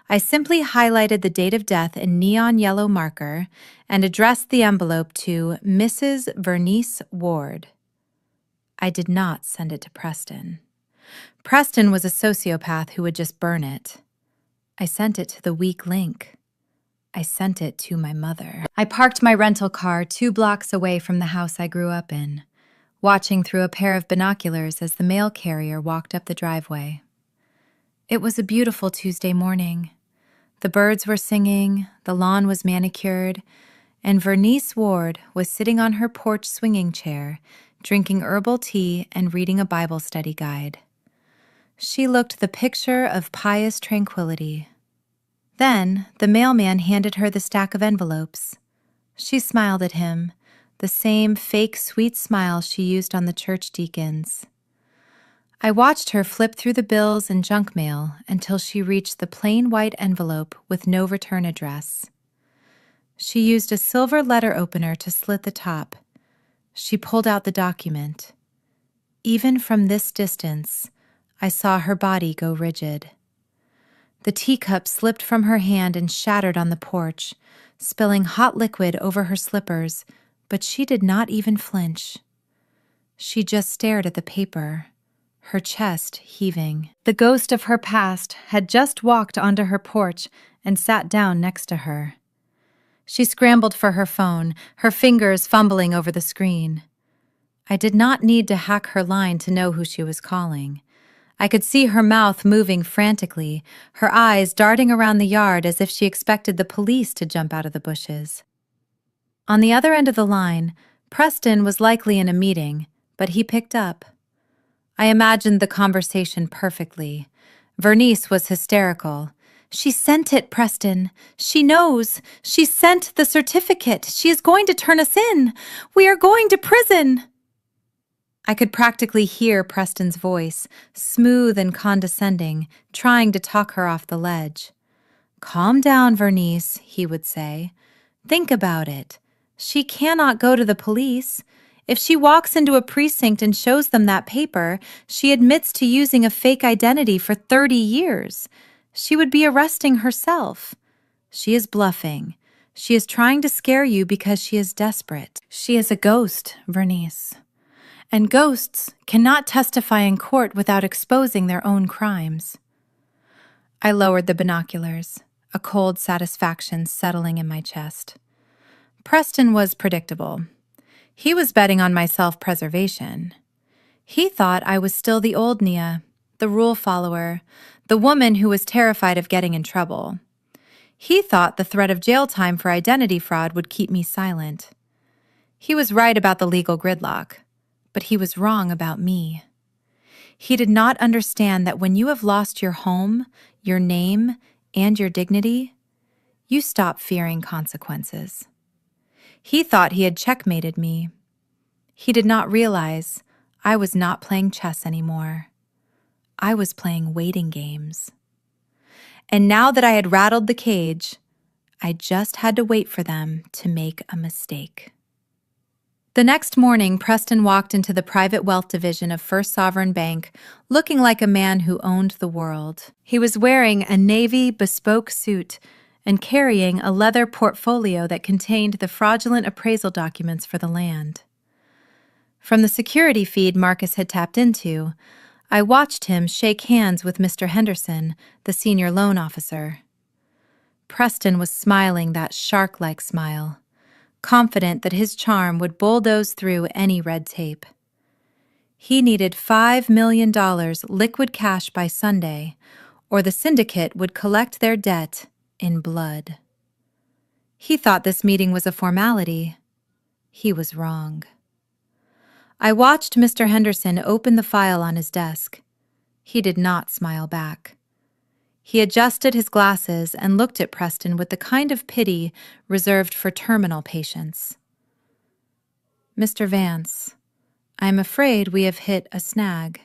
Speaker 1: I simply highlighted the date of death in neon yellow marker and addressed the envelope to Mrs. Vernice Ward. I did not send it to Preston. Preston was a sociopath who would just burn it. I sent it to the weak link. I sent it to my mother. I parked my rental car 2 blocks away from the house I grew up in, watching through a pair of binoculars as the mail carrier walked up the driveway. It was a beautiful Tuesday morning. The birds were singing, the lawn was manicured, and Vernice Ward was sitting on her porch swinging chair, drinking herbal tea and reading a Bible study guide. She looked the picture of pious tranquility. Then the mailman handed her the stack of envelopes. She smiled at him, the same fake sweet smile she used on the church deacons. I watched her flip through the bills and junk mail until she reached the plain white envelope with no return address. She used a silver letter opener to slit the top. She pulled out the document. Even from this distance, I saw her body go rigid. The teacup slipped from her hand and shattered on the porch, spilling hot liquid over her slippers, but she did not even flinch. She just stared at the paper, her chest heaving. The ghost of her past had just walked onto her porch and sat down next to her. She scrambled for her phone, her fingers fumbling over the screen. I did not need to hack her line to know who she was calling. I could see her mouth moving frantically, her eyes darting around the yard as if she expected the police to jump out of the bushes. On the other end of the line, Preston was likely in a meeting, but he picked up. I imagined the conversation perfectly. Vernice was hysterical. "She sent it, Preston. She knows. She sent the certificate. She is going to turn us in. We are going to prison." I could practically hear Preston's voice, smooth and condescending, trying to talk her off the ledge. "Calm down, Vernice," he would say. "Think about it. She cannot go to the police. If she walks into a precinct and shows them that paper, she admits to using a fake identity for 30 years. She would be arresting herself. She is bluffing. She is trying to scare you because she is desperate. She is a ghost, Vernice. And ghosts cannot testify in court without exposing their own crimes." I lowered the binoculars, a cold satisfaction settling in my chest. Preston was predictable. He was betting on my self-preservation. He thought I was still the old Nia, the rule follower, the woman who was terrified of getting in trouble. He thought the threat of jail time for identity fraud would keep me silent. He was right about the legal gridlock, but he was wrong about me. He did not understand that when you have lost your home, your name, and your dignity, you stop fearing consequences. He thought he had checkmated me. He did not realize I was not playing chess anymore. I was playing waiting games. And now that I had rattled the cage, I just had to wait for them to make a mistake. The next morning, Preston walked into the private wealth division of First Sovereign Bank, looking like a man who owned the world. He was wearing a navy bespoke suit and carrying a leather portfolio that contained the fraudulent appraisal documents for the land. From the security feed Marcus had tapped into, I watched him shake hands with Mr. Henderson, the senior loan officer. Preston was smiling that shark-like smile, confident that his charm would bulldoze through any red tape. He needed $5 million liquid cash by Sunday, or the syndicate would collect their debt in blood. He thought this meeting was a formality. He was wrong. I watched Mr. Henderson open the file on his desk. He did not smile back. He adjusted his glasses and looked at Preston with the kind of pity reserved for terminal patients. "Mr. Vance, I am afraid we have hit a snag."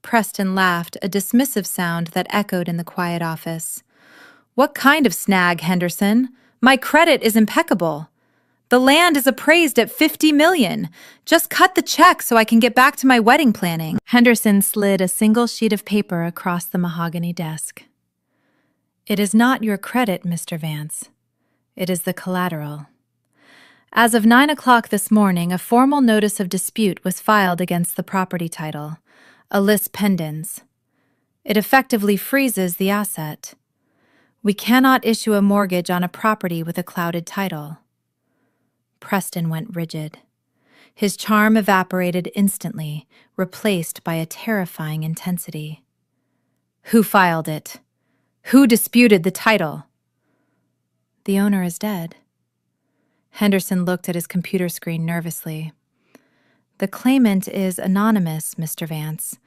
Speaker 1: Preston laughed, a dismissive sound that echoed in the quiet office. "What kind of snag, Henderson? My credit is impeccable. The land is appraised at $50 million. Just cut the check so I can get back to my wedding planning." Henderson slid a single sheet of paper across the mahogany desk. "It is not your credit, Mr. Vance. It is the collateral. As of 9 o'clock this morning, a formal notice of dispute was filed against the property title, a lis pendens. It effectively freezes the asset. We cannot issue a mortgage on a property with a clouded title." Preston went rigid. His charm evaporated instantly, replaced by a terrifying intensity. Who filed it? Who disputed the title? The owner is dead. Henderson looked at his computer screen nervously. The claimant is anonymous, Mr. Vance,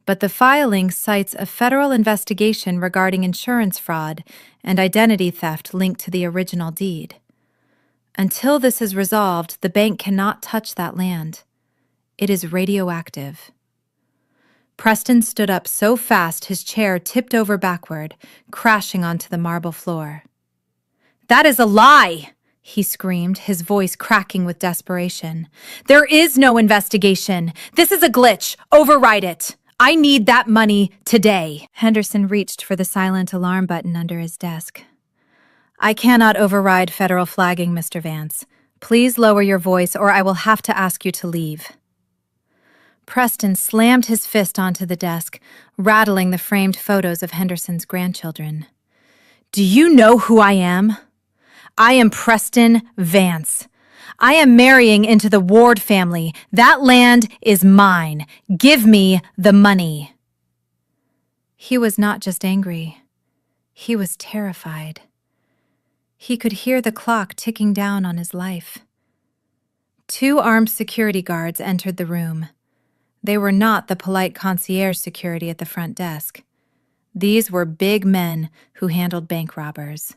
Speaker 1: but the filing cites a federal investigation regarding insurance fraud and identity theft linked to the original deed. Until this is resolved, the bank cannot touch that land. It is radioactive. Preston stood up so fast his chair tipped over backward, crashing onto the marble floor. "That is a lie!" he screamed, his voice cracking with desperation. "There is no investigation. This is a glitch. Override it. I need that money today." Henderson reached for the silent alarm button under his desk. "I cannot override federal flagging, Mr. Vance. Please lower your voice or I will have to ask you to leave." Preston slammed his fist onto the desk, rattling the framed photos of Henderson's grandchildren. "Do you know who I am? I am Preston Vance. I am marrying into the Ward family. That land is mine. Give me the money." He was not just angry. He was terrified. He could hear the clock ticking down on his life. 2 armed security guards entered the room. They were not the polite concierge security at the front desk. These were big men who handled bank robbers.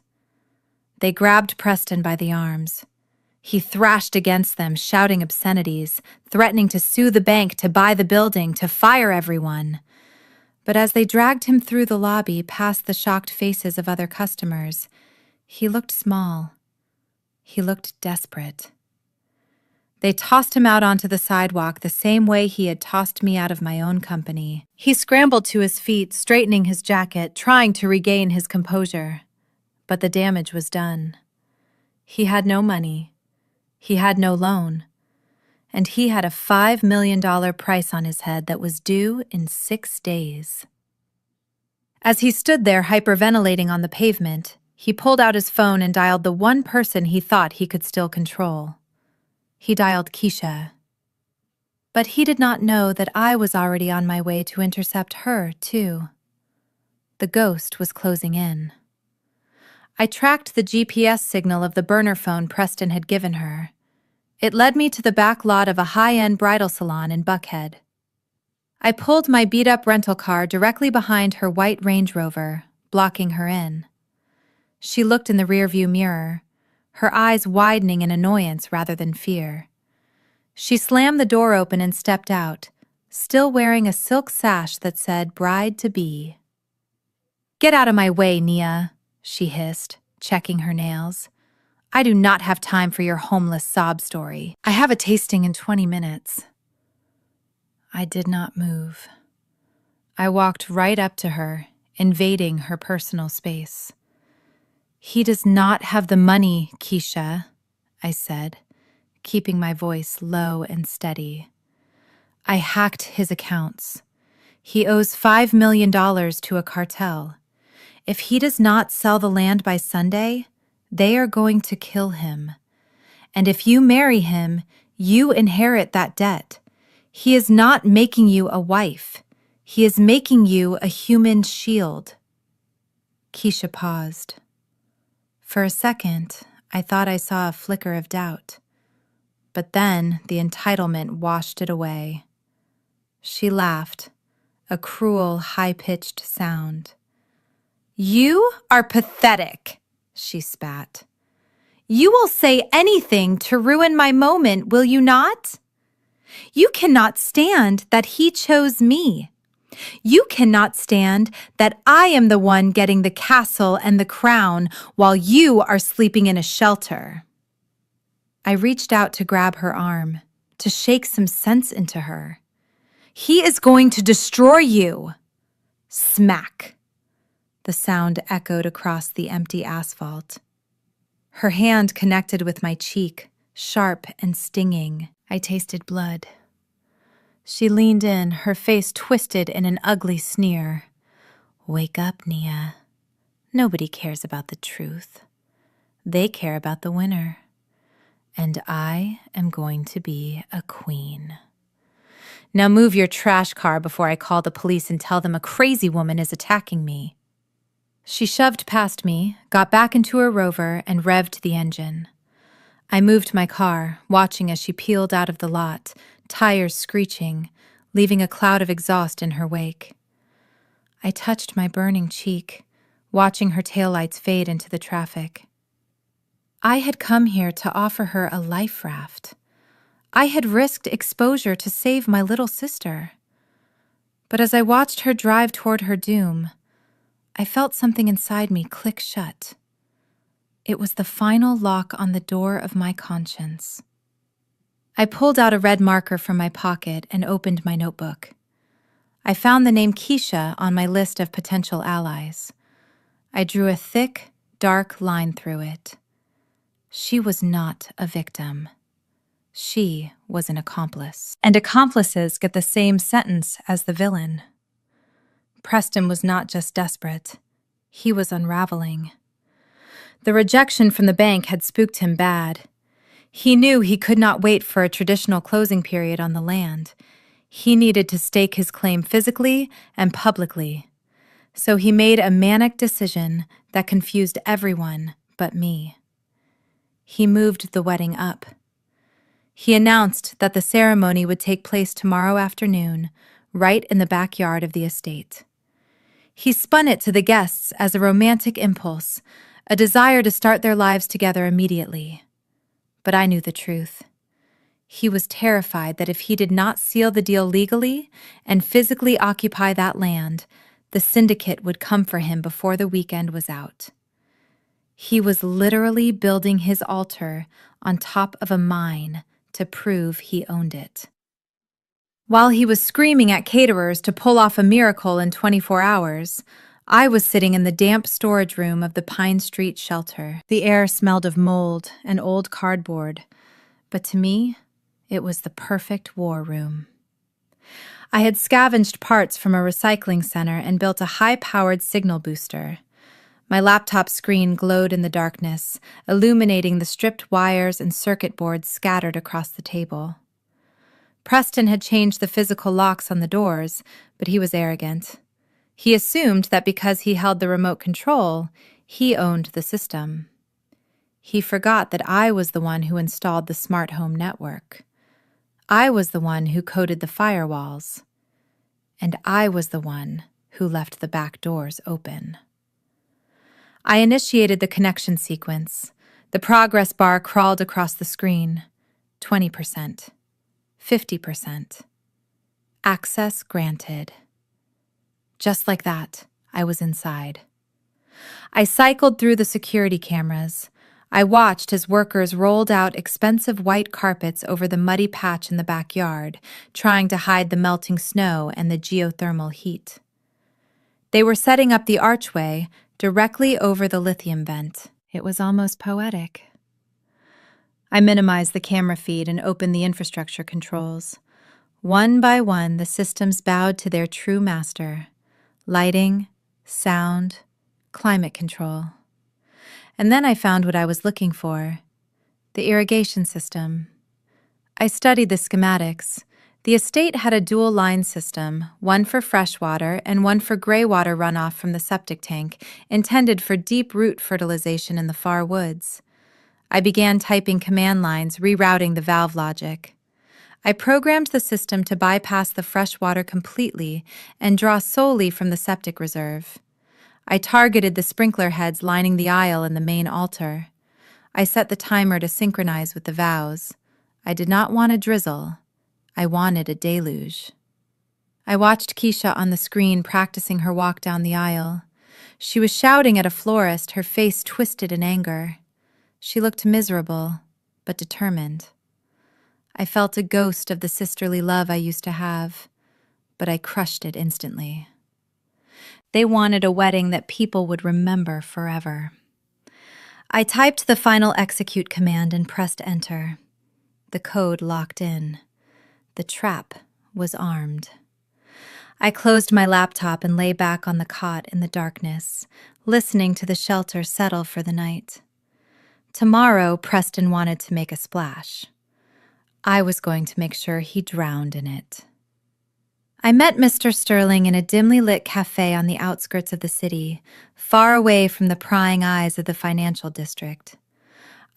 Speaker 1: They grabbed Preston by the arms. He thrashed against them, shouting obscenities, threatening to sue the bank, to buy the building, to fire everyone. But as they dragged him through the lobby past the shocked faces of other customers, he looked small. He looked desperate. They tossed him out onto the sidewalk the same way he had tossed me out of my own company. He scrambled to his feet, straightening his jacket, trying to regain his composure. But the damage was done. He had no money. He had no loan. And he had a $5 million price on his head that was due in 6 days. As he stood there hyperventilating on the pavement, he pulled out his phone and dialed the one person he thought he could still control. He dialed Keisha. But he did not know that I was already on my way to intercept her, too. The ghost was closing in. I tracked the GPS signal of the burner phone Preston had given her. It led me to the back lot of a high-end bridal salon in Buckhead. I pulled my beat-up rental car directly behind her white Range Rover, blocking her in. She looked in the rearview mirror, her eyes widening in annoyance rather than fear. She slammed the door open and stepped out, still wearing a silk sash that said bride-to-be. "Get out of my way, Nia," she hissed, checking her nails. "I do not have time for your homeless sob story. I have a tasting in 20 minutes. I did not move. I walked right up to her, invading her personal space. "He does not have the money, Keisha," I said, keeping my voice low and steady. "I hacked his accounts. He owes $5 million to a cartel. If he does not sell the land by Sunday, they are going to kill him. And if you marry him, you inherit that debt. He is not making you a wife. He is making you a human shield." Keisha paused. For a second, I thought I saw a flicker of doubt. But then the entitlement washed it away. She laughed, a cruel, high-pitched sound. "You are pathetic," she spat. "You will say anything to ruin my moment, will you not? You cannot stand that he chose me. You cannot stand that I am the one getting the castle and the crown while you are sleeping in a shelter." I reached out to grab her arm, to shake some sense into her. "He is going to destroy you." Smack. The sound echoed across the empty asphalt. Her hand connected with my cheek, sharp and stinging. I tasted blood. She leaned in, her face twisted in an ugly sneer. "Wake up, Nia. Nobody cares about the truth. They care about the winner. And I am going to be a queen. Now move your trash car before I call the police and tell them a crazy woman is attacking me." She shoved past me, got back into her Rover, and revved the engine. I moved my car, watching as she peeled out of the lot, tires screeching, leaving a cloud of exhaust in her wake. I touched my burning cheek, watching her taillights fade into the traffic. I had come here to offer her a life raft. I had risked exposure to save my little sister. But as I watched her drive toward her doom, I felt something inside me click shut. It was the final lock on the door of my conscience. I pulled out a red marker from my pocket and opened my notebook. I found the name Keisha on my list of potential allies. I drew a thick, dark line through it. She was not a victim. She was an accomplice. And accomplices get the same sentence as the villain. Preston was not just desperate. He was unraveling. The rejection from the bank had spooked him bad. He knew he could not wait for a traditional closing period on the land. He needed to stake his claim physically and publicly. So he made a manic decision that confused everyone but me. He moved the wedding up. He announced that the ceremony would take place tomorrow afternoon, right in the backyard of the estate. He spun it to the guests as a romantic impulse, a desire to start their lives together immediately. But I knew the truth. He was terrified that if he did not seal the deal legally and physically occupy that land, the syndicate would come for him before the weekend was out. He was literally building his altar on top of a mine to prove he owned it. While he was screaming at caterers to pull off a miracle in 24 hours, I was sitting in the damp storage room of the Pine Street shelter. The air smelled of mold and old cardboard, but to me, it was the perfect war room. I had scavenged parts from a recycling center and built a high-powered signal booster. My laptop screen glowed in the darkness, illuminating the stripped wires and circuit boards scattered across the table. Preston had changed the physical locks on the doors, but he was arrogant. He assumed that because he held the remote control, he owned the system. He forgot that I was the one who installed the smart home network. I was the one who coded the firewalls. And I was the one who left the back doors open. I initiated the connection sequence. The progress bar crawled across the screen. 20%. 50%. Access granted. Just like that, I was inside. I cycled through the security cameras. I watched as workers rolled out expensive white carpets over the muddy patch in the backyard, trying to hide the melting snow and the geothermal heat. They were setting up the archway directly over the lithium vent. It was almost poetic. I minimized the camera feed and opened the infrastructure controls. One by one, the systems bowed to their true master: lighting, sound, climate control. And then I found what I was looking for: the irrigation system. I studied the schematics. The estate had a dual line system, one for fresh water and one for gray water runoff from the septic tank, intended for deep root fertilization in the far woods. I began typing command lines, rerouting the valve logic. I programmed the system to bypass the fresh water completely and draw solely from the septic reserve. I targeted the sprinkler heads lining the aisle in the main altar. I set the timer to synchronize with the vows. I did not want a drizzle. I wanted a deluge. I watched Keisha on the screen practicing her walk down the aisle. She was shouting at a florist, her face twisted in anger. She looked miserable, but determined. I felt a ghost of the sisterly love I used to have, but I crushed it instantly. They wanted a wedding that people would remember forever. I typed the final execute command and pressed enter. The code locked in. The trap was armed. I closed my laptop and lay back on the cot in the darkness, listening to the shelter settle for the night. Tomorrow, Preston wanted to make a splash. I was going to make sure he drowned in it. I met Mr. Sterling in a dimly lit cafe on the outskirts of the city, far away from the prying eyes of the financial district.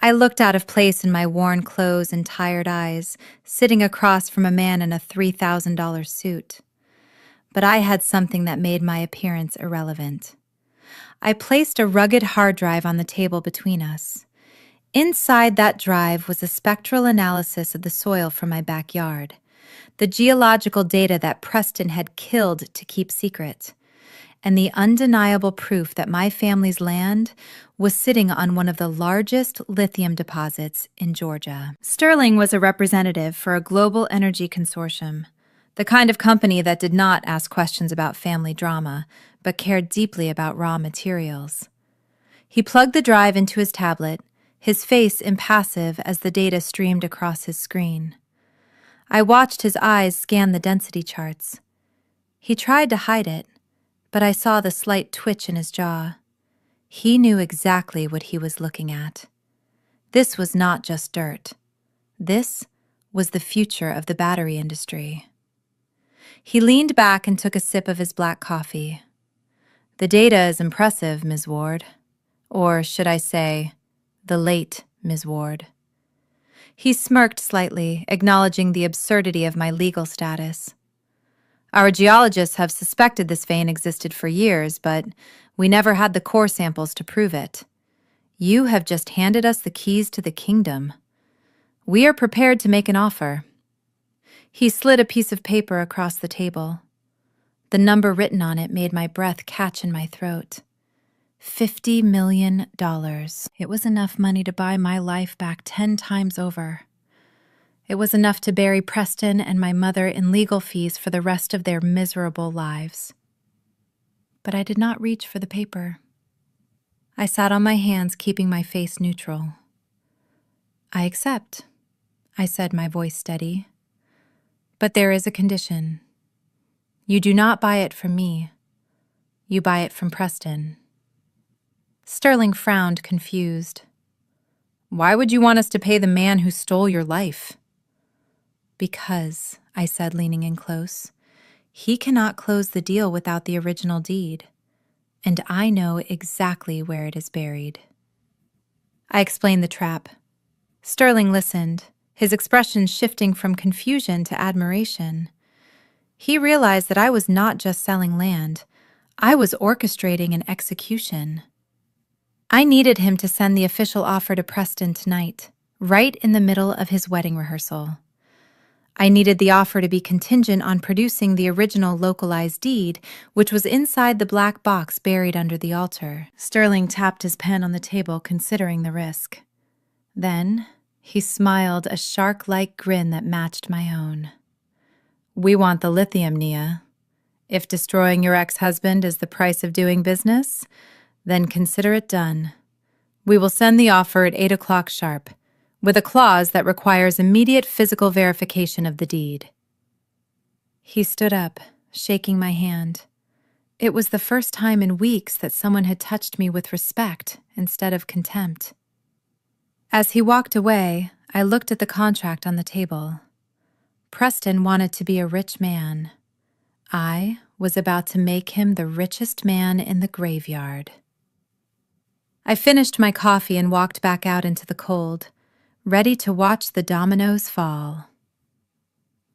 Speaker 1: I looked out of place in my worn clothes and tired eyes, sitting across from a man in a $3,000 suit. But I had something that made my appearance irrelevant. I placed a rugged hard drive on the table between us. Inside that drive was a spectral analysis of the soil from my backyard, the geological data that Preston had killed to keep secret, and the undeniable proof that my family's land was sitting on one of the largest lithium deposits in Georgia. Sterling was a representative for a global energy consortium, the kind of company that did not ask questions about family drama, but cared deeply about raw materials. He plugged the drive into his tablet, his face impassive as the data streamed across his screen. I watched his eyes scan the density charts. He tried to hide it, but I saw the slight twitch in his jaw. He knew exactly what he was looking at. This was not just dirt. This was the future of the battery industry. He leaned back and took a sip of his black coffee. "The data is impressive, Ms. Ward. Or should I say, the late Ms. Ward." He smirked slightly, acknowledging the absurdity of my legal status. "Our geologists have suspected this vein existed for years, but we never had the core samples to prove it. You have just handed us the keys to the kingdom. We are prepared to make an offer." He slid a piece of paper across the table. The number written on it made my breath catch in my throat. $50 million. It was enough money to buy my life back 10 times over. It was enough to bury Preston and my mother in legal fees for the rest of their miserable lives. But I did not reach for the paper. I sat on my hands, keeping my face neutral. "I accept," I said, my voice steady. "But there is a condition. You do not buy it from me. You buy it from Preston." Sterling frowned, confused. "Why would you want us to pay the man who stole your life?" "Because," I said, leaning in close, "he cannot close the deal without the original deed, and I know exactly where it is buried." I explained the trap. Sterling listened, his expression shifting from confusion to admiration. He realized that I was not just selling land. I was orchestrating an execution. I needed him to send the official offer to Preston tonight, right in the middle of his wedding rehearsal. I needed the offer to be contingent on producing the original localized deed, which was inside the black box buried under the altar. Sterling tapped his pen on the table, considering the risk. Then he smiled a shark-like grin that matched my own. "We want the lithium, Nia. If destroying your ex-husband is the price of doing business, then consider it done. We will send the offer at 8 o'clock sharp, with a clause that requires immediate physical verification of the deed." He stood up, shaking my hand. It was the first time in weeks that someone had touched me with respect instead of contempt. As he walked away, I looked at the contract on the table. Preston wanted to be a rich man. I was about to make him the richest man in the graveyard. I finished my coffee and walked back out into the cold, ready to watch the dominoes fall.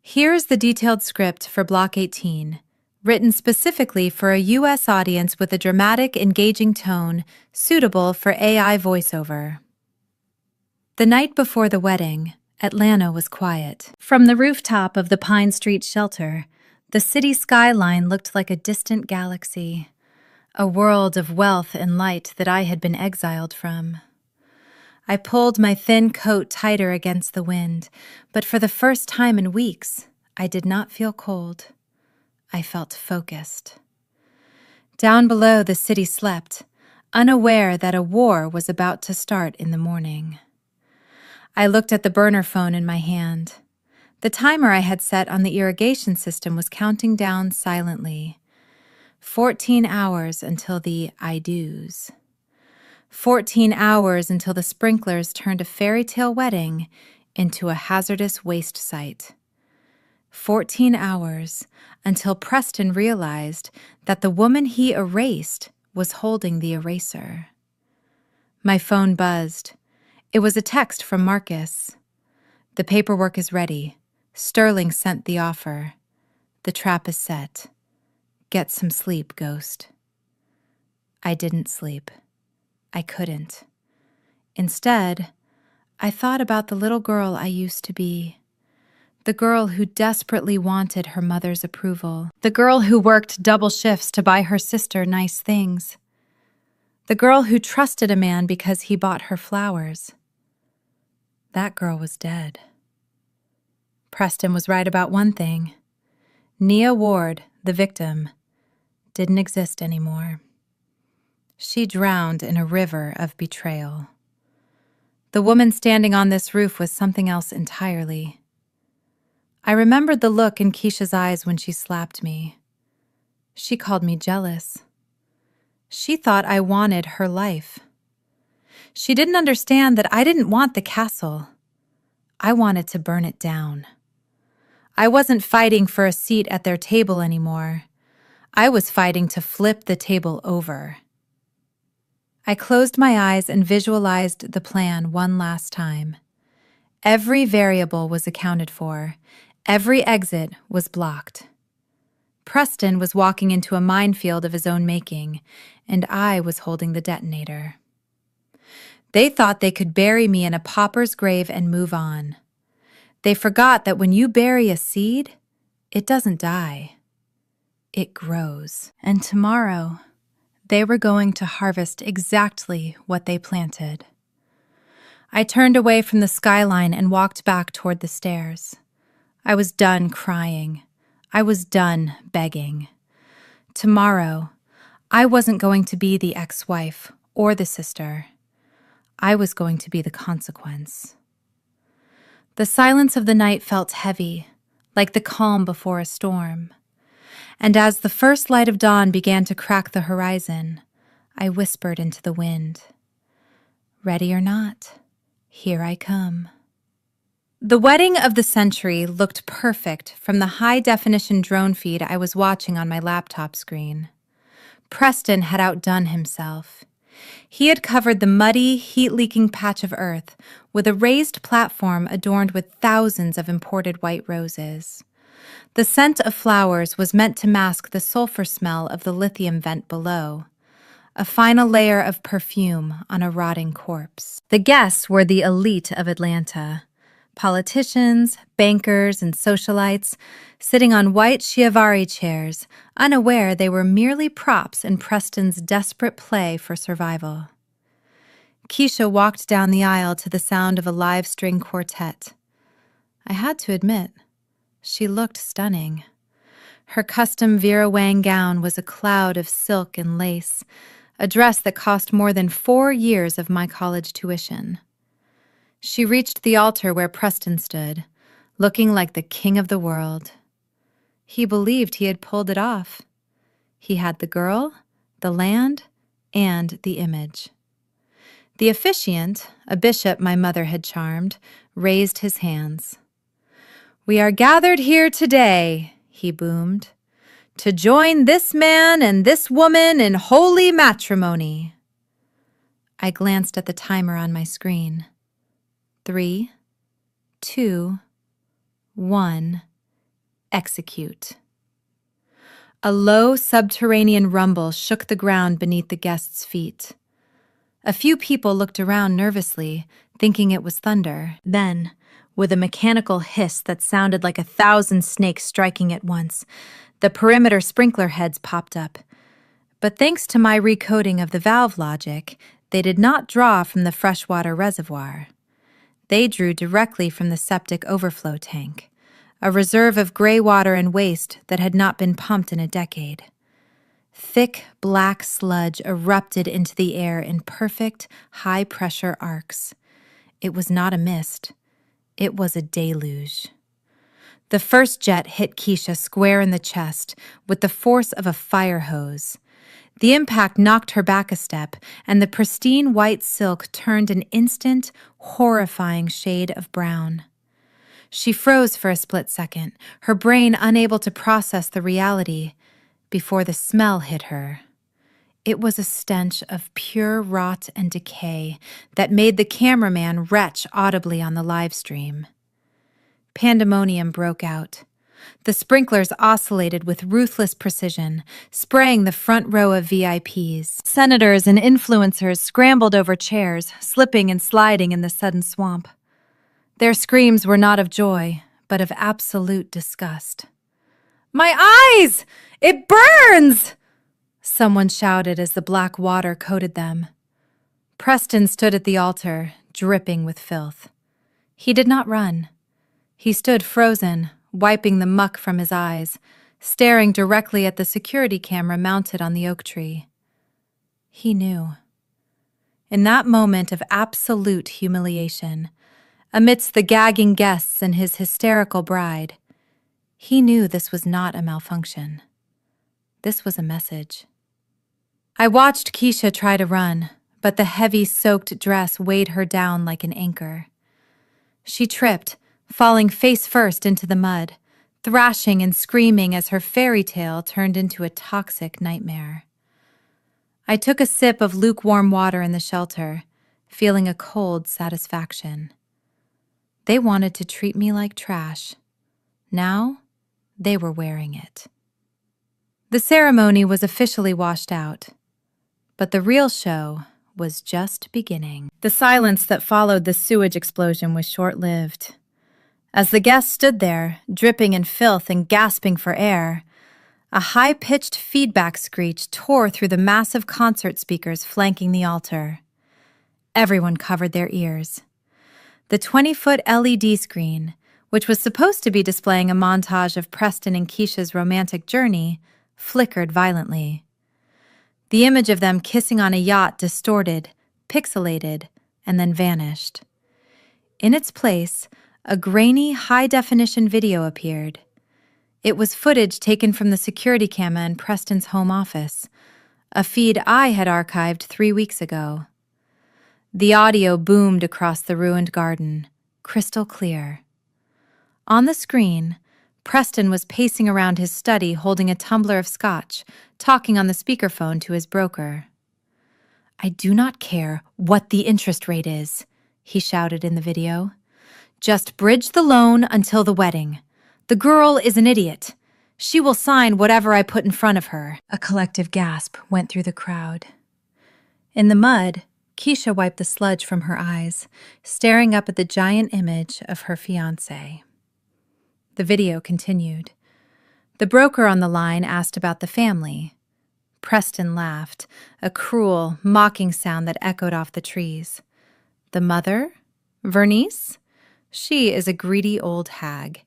Speaker 1: Here's the detailed script for Block 18, written specifically for a U.S. audience with a dramatic, engaging tone suitable for AI voiceover. The night before the wedding, Atlanta was quiet. From the rooftop of the Pine Street shelter, the city skyline looked like a distant galaxy, a world of wealth and light that I had been exiled from. I pulled my thin coat tighter against the wind, but for the first time in weeks, I did not feel cold. I felt focused. Down below, the city slept, unaware that a war was about to start in the morning. I looked at the burner phone in my hand. The timer I had set on the irrigation system was counting down silently. 14 hours until the I-dos. 14 hours until the sprinklers turned a fairy tale wedding into a hazardous waste site. 14 hours until Preston realized that the woman he erased was holding the eraser. My phone buzzed. It was a text from Marcus. "The paperwork is ready. Sterling sent the offer. The trap is set. Get some sleep, Ghost." I didn't sleep. I couldn't. Instead, I thought about the little girl I used to be. The girl who desperately wanted her mother's approval. The girl who worked double shifts to buy her sister nice things. The girl who trusted a man because he bought her flowers. That girl was dead. Preston was right about one thing. Nia Ward, the victim, didn't exist anymore. She drowned in a river of betrayal. The woman standing on this roof was something else entirely. I remembered the look in Keisha's eyes when she slapped me. She called me jealous. She thought I wanted her life. She didn't understand that I didn't want the castle. I wanted to burn it down. I wasn't fighting for a seat at their table anymore. I was fighting to flip the table over. I closed my eyes and visualized the plan one last time. Every variable was accounted for. Every exit was blocked. Preston was walking into a minefield of his own making, and I was holding the detonator. They thought they could bury me in a pauper's grave and move on. They forgot that when you bury a seed, it doesn't die. It grows. And tomorrow, they were going to harvest exactly what they planted. I turned away from the skyline and walked back toward the stairs. I was done crying. I was done begging. Tomorrow, I wasn't going to be the ex-wife or the sister. I was going to be the consequence. The silence of the night felt heavy, like the calm before a storm. And as the first light of dawn began to crack the horizon, I whispered into the wind, "Ready or not, here I come." The wedding of the century looked perfect from the high-definition drone feed I was watching on my laptop screen. Preston had outdone himself. He had covered the muddy, heat-leaking patch of earth with a raised platform adorned with thousands of imported white roses. The scent of flowers was meant to mask the sulfur smell of the lithium vent below, a final layer of perfume on a rotting corpse. The guests were the elite of Atlanta. Politicians, bankers, and socialites sitting on white Chiavari chairs, unaware they were merely props in Preston's desperate play for survival. Keisha walked down the aisle to the sound of a live string quartet. I had to admit, she looked stunning. Her custom Vera Wang gown was a cloud of silk and lace, a dress that cost more than 4 years of my college tuition. She reached the altar where Preston stood, looking like the king of the world. He believed he had pulled it off. He had the girl, the land, and the image. The officiant, a bishop my mother had charmed, raised his hands. "We are gathered here today," he boomed, "to join this man and this woman in holy matrimony." I glanced at the timer on my screen. 3, 2, 1, execute. A low subterranean rumble shook the ground beneath the guests' feet. A few people looked around nervously, thinking it was thunder. Then, with a mechanical hiss that sounded like 1,000 snakes striking at once, the perimeter sprinkler heads popped up. But thanks to my recoding of the valve logic, they did not draw from the freshwater reservoir. They drew directly from the septic overflow tank, a reserve of gray water and waste that had not been pumped in a decade. Thick, black sludge erupted into the air in perfect, high-pressure arcs. It was not a mist. It was a deluge. The first jet hit Keisha square in the chest with the force of a fire hose. The impact knocked her back a step, and the pristine white silk turned an instant, horrifying shade of brown. She froze for a split second, her brain unable to process the reality, before the smell hit her. It was a stench of pure rot and decay that made the cameraman retch audibly on the live stream. Pandemonium broke out. The sprinklers oscillated with ruthless precision, spraying the front row of VIPs. Senators and influencers scrambled over chairs, slipping and sliding in the sudden swamp. Their screams were not of joy, but of absolute disgust. "My eyes! It burns!" someone shouted as the black water coated them. Preston stood at the altar, dripping with filth. He did not run. He stood frozen, wiping the muck from his eyes, staring directly at the security camera mounted on the oak tree. He knew. In that moment of absolute humiliation, amidst the gagging guests and his hysterical bride, he knew this was not a malfunction. This was a message. I watched Keisha try to run, but the heavy, soaked dress weighed her down like an anchor. She tripped, falling face first into the mud, thrashing and screaming as her fairy tale turned into a toxic nightmare. I took a sip of lukewarm water in the shelter, feeling a cold satisfaction. They wanted to treat me like trash. Now, they were wearing it. The ceremony was officially washed out, but the real show was just beginning. The silence that followed the sewage explosion was short-lived. As the guests stood there, dripping in filth and gasping for air, a high-pitched feedback screech tore through the massive concert speakers flanking the altar. Everyone covered their ears. The 20-foot LED screen, which was supposed to be displaying a montage of Preston and Keisha's romantic journey, flickered violently. The image of them kissing on a yacht distorted, pixelated, and then vanished. In its place, a grainy, high-definition video appeared. It was footage taken from the security camera in Preston's home office, a feed I had archived 3 weeks ago. The audio boomed across the ruined garden, crystal clear. On the screen, Preston was pacing around his study holding a tumbler of scotch, talking on the speakerphone to his broker. "I do not care what the interest rate is," he shouted in the video. "Just bridge the loan until the wedding. The girl is an idiot. She will sign whatever I put in front of her." A collective gasp went through the crowd. In the mud, Keisha wiped the sludge from her eyes, staring up at the giant image of her fiancé. The video continued. The broker on the line asked about the family. Preston laughed, a cruel, mocking sound that echoed off the trees. "The mother? Vernice? She is a greedy old hag.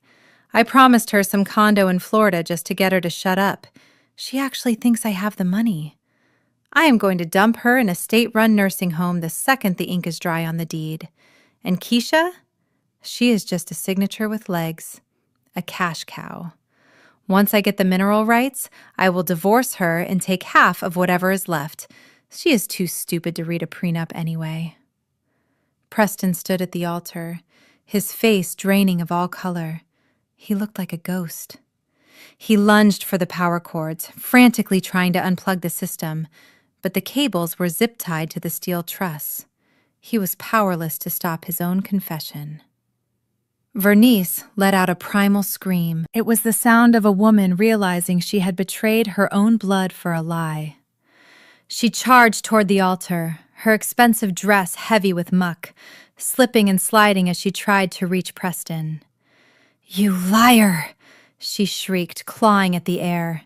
Speaker 1: I promised her some condo in Florida just to get her to shut up. She actually thinks I have the money. I am going to dump her in a state-run nursing home the second the ink is dry on the deed. And Keisha? She is just a signature with legs. A cash cow. Once I get the mineral rights, I will divorce her and take half of whatever is left. She is too stupid to read a prenup anyway." Preston stood at the altar, his face draining of all color. He looked like a ghost. He lunged for the power cords, frantically trying to unplug the system, but the cables were zip-tied to the steel truss. He was powerless to stop his own confession. Vernice let out a primal scream. It was the sound of a woman realizing she had betrayed her own blood for a lie. She charged toward the altar, her expensive dress heavy with muck, slipping and sliding as she tried to reach Preston. "You liar!" she shrieked, clawing at the air.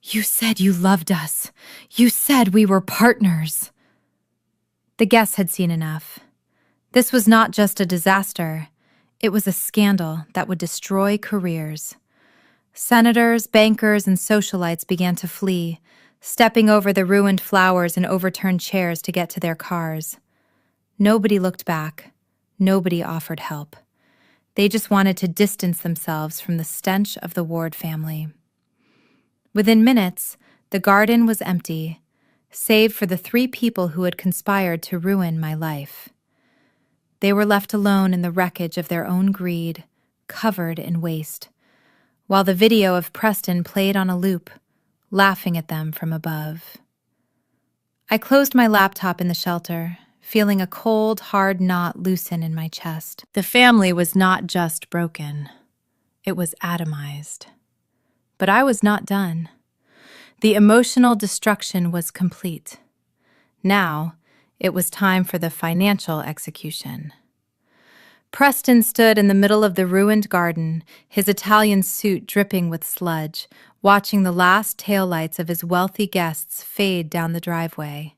Speaker 1: "You said you loved us. You said we were partners." The guests had seen enough. This was not just a disaster. It was a scandal that would destroy careers. Senators, bankers, and socialites began to flee, stepping over the ruined flowers and overturned chairs to get to their cars. Nobody looked back. Nobody offered help. They just wanted to distance themselves from the stench of the Ward family. Within minutes, the garden was empty, save for the 3 people who had conspired to ruin my life. They were left alone in the wreckage of their own greed, covered in waste, while the video of Preston played on a loop, laughing at them from above. I closed my laptop in the shelter, feeling a cold, hard knot loosen in my chest. The family was not just broken. It was atomized. But I was not done. The emotional destruction was complete. Now, it was time for the financial execution. Preston stood in the middle of the ruined garden, his Italian suit dripping with sludge, watching the last taillights of his wealthy guests fade down the driveway.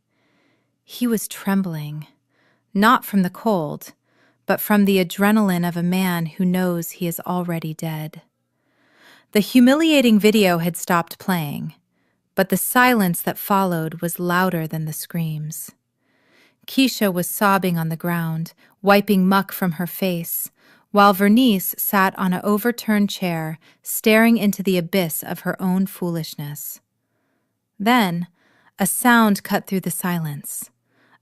Speaker 1: He was trembling, not from the cold, but from the adrenaline of a man who knows he is already dead. The humiliating video had stopped playing, but the silence that followed was louder than the screams. Keisha was sobbing on the ground, wiping muck from her face, while Vernice sat on an overturned chair, staring into the abyss of her own foolishness. Then, a sound cut through the silence.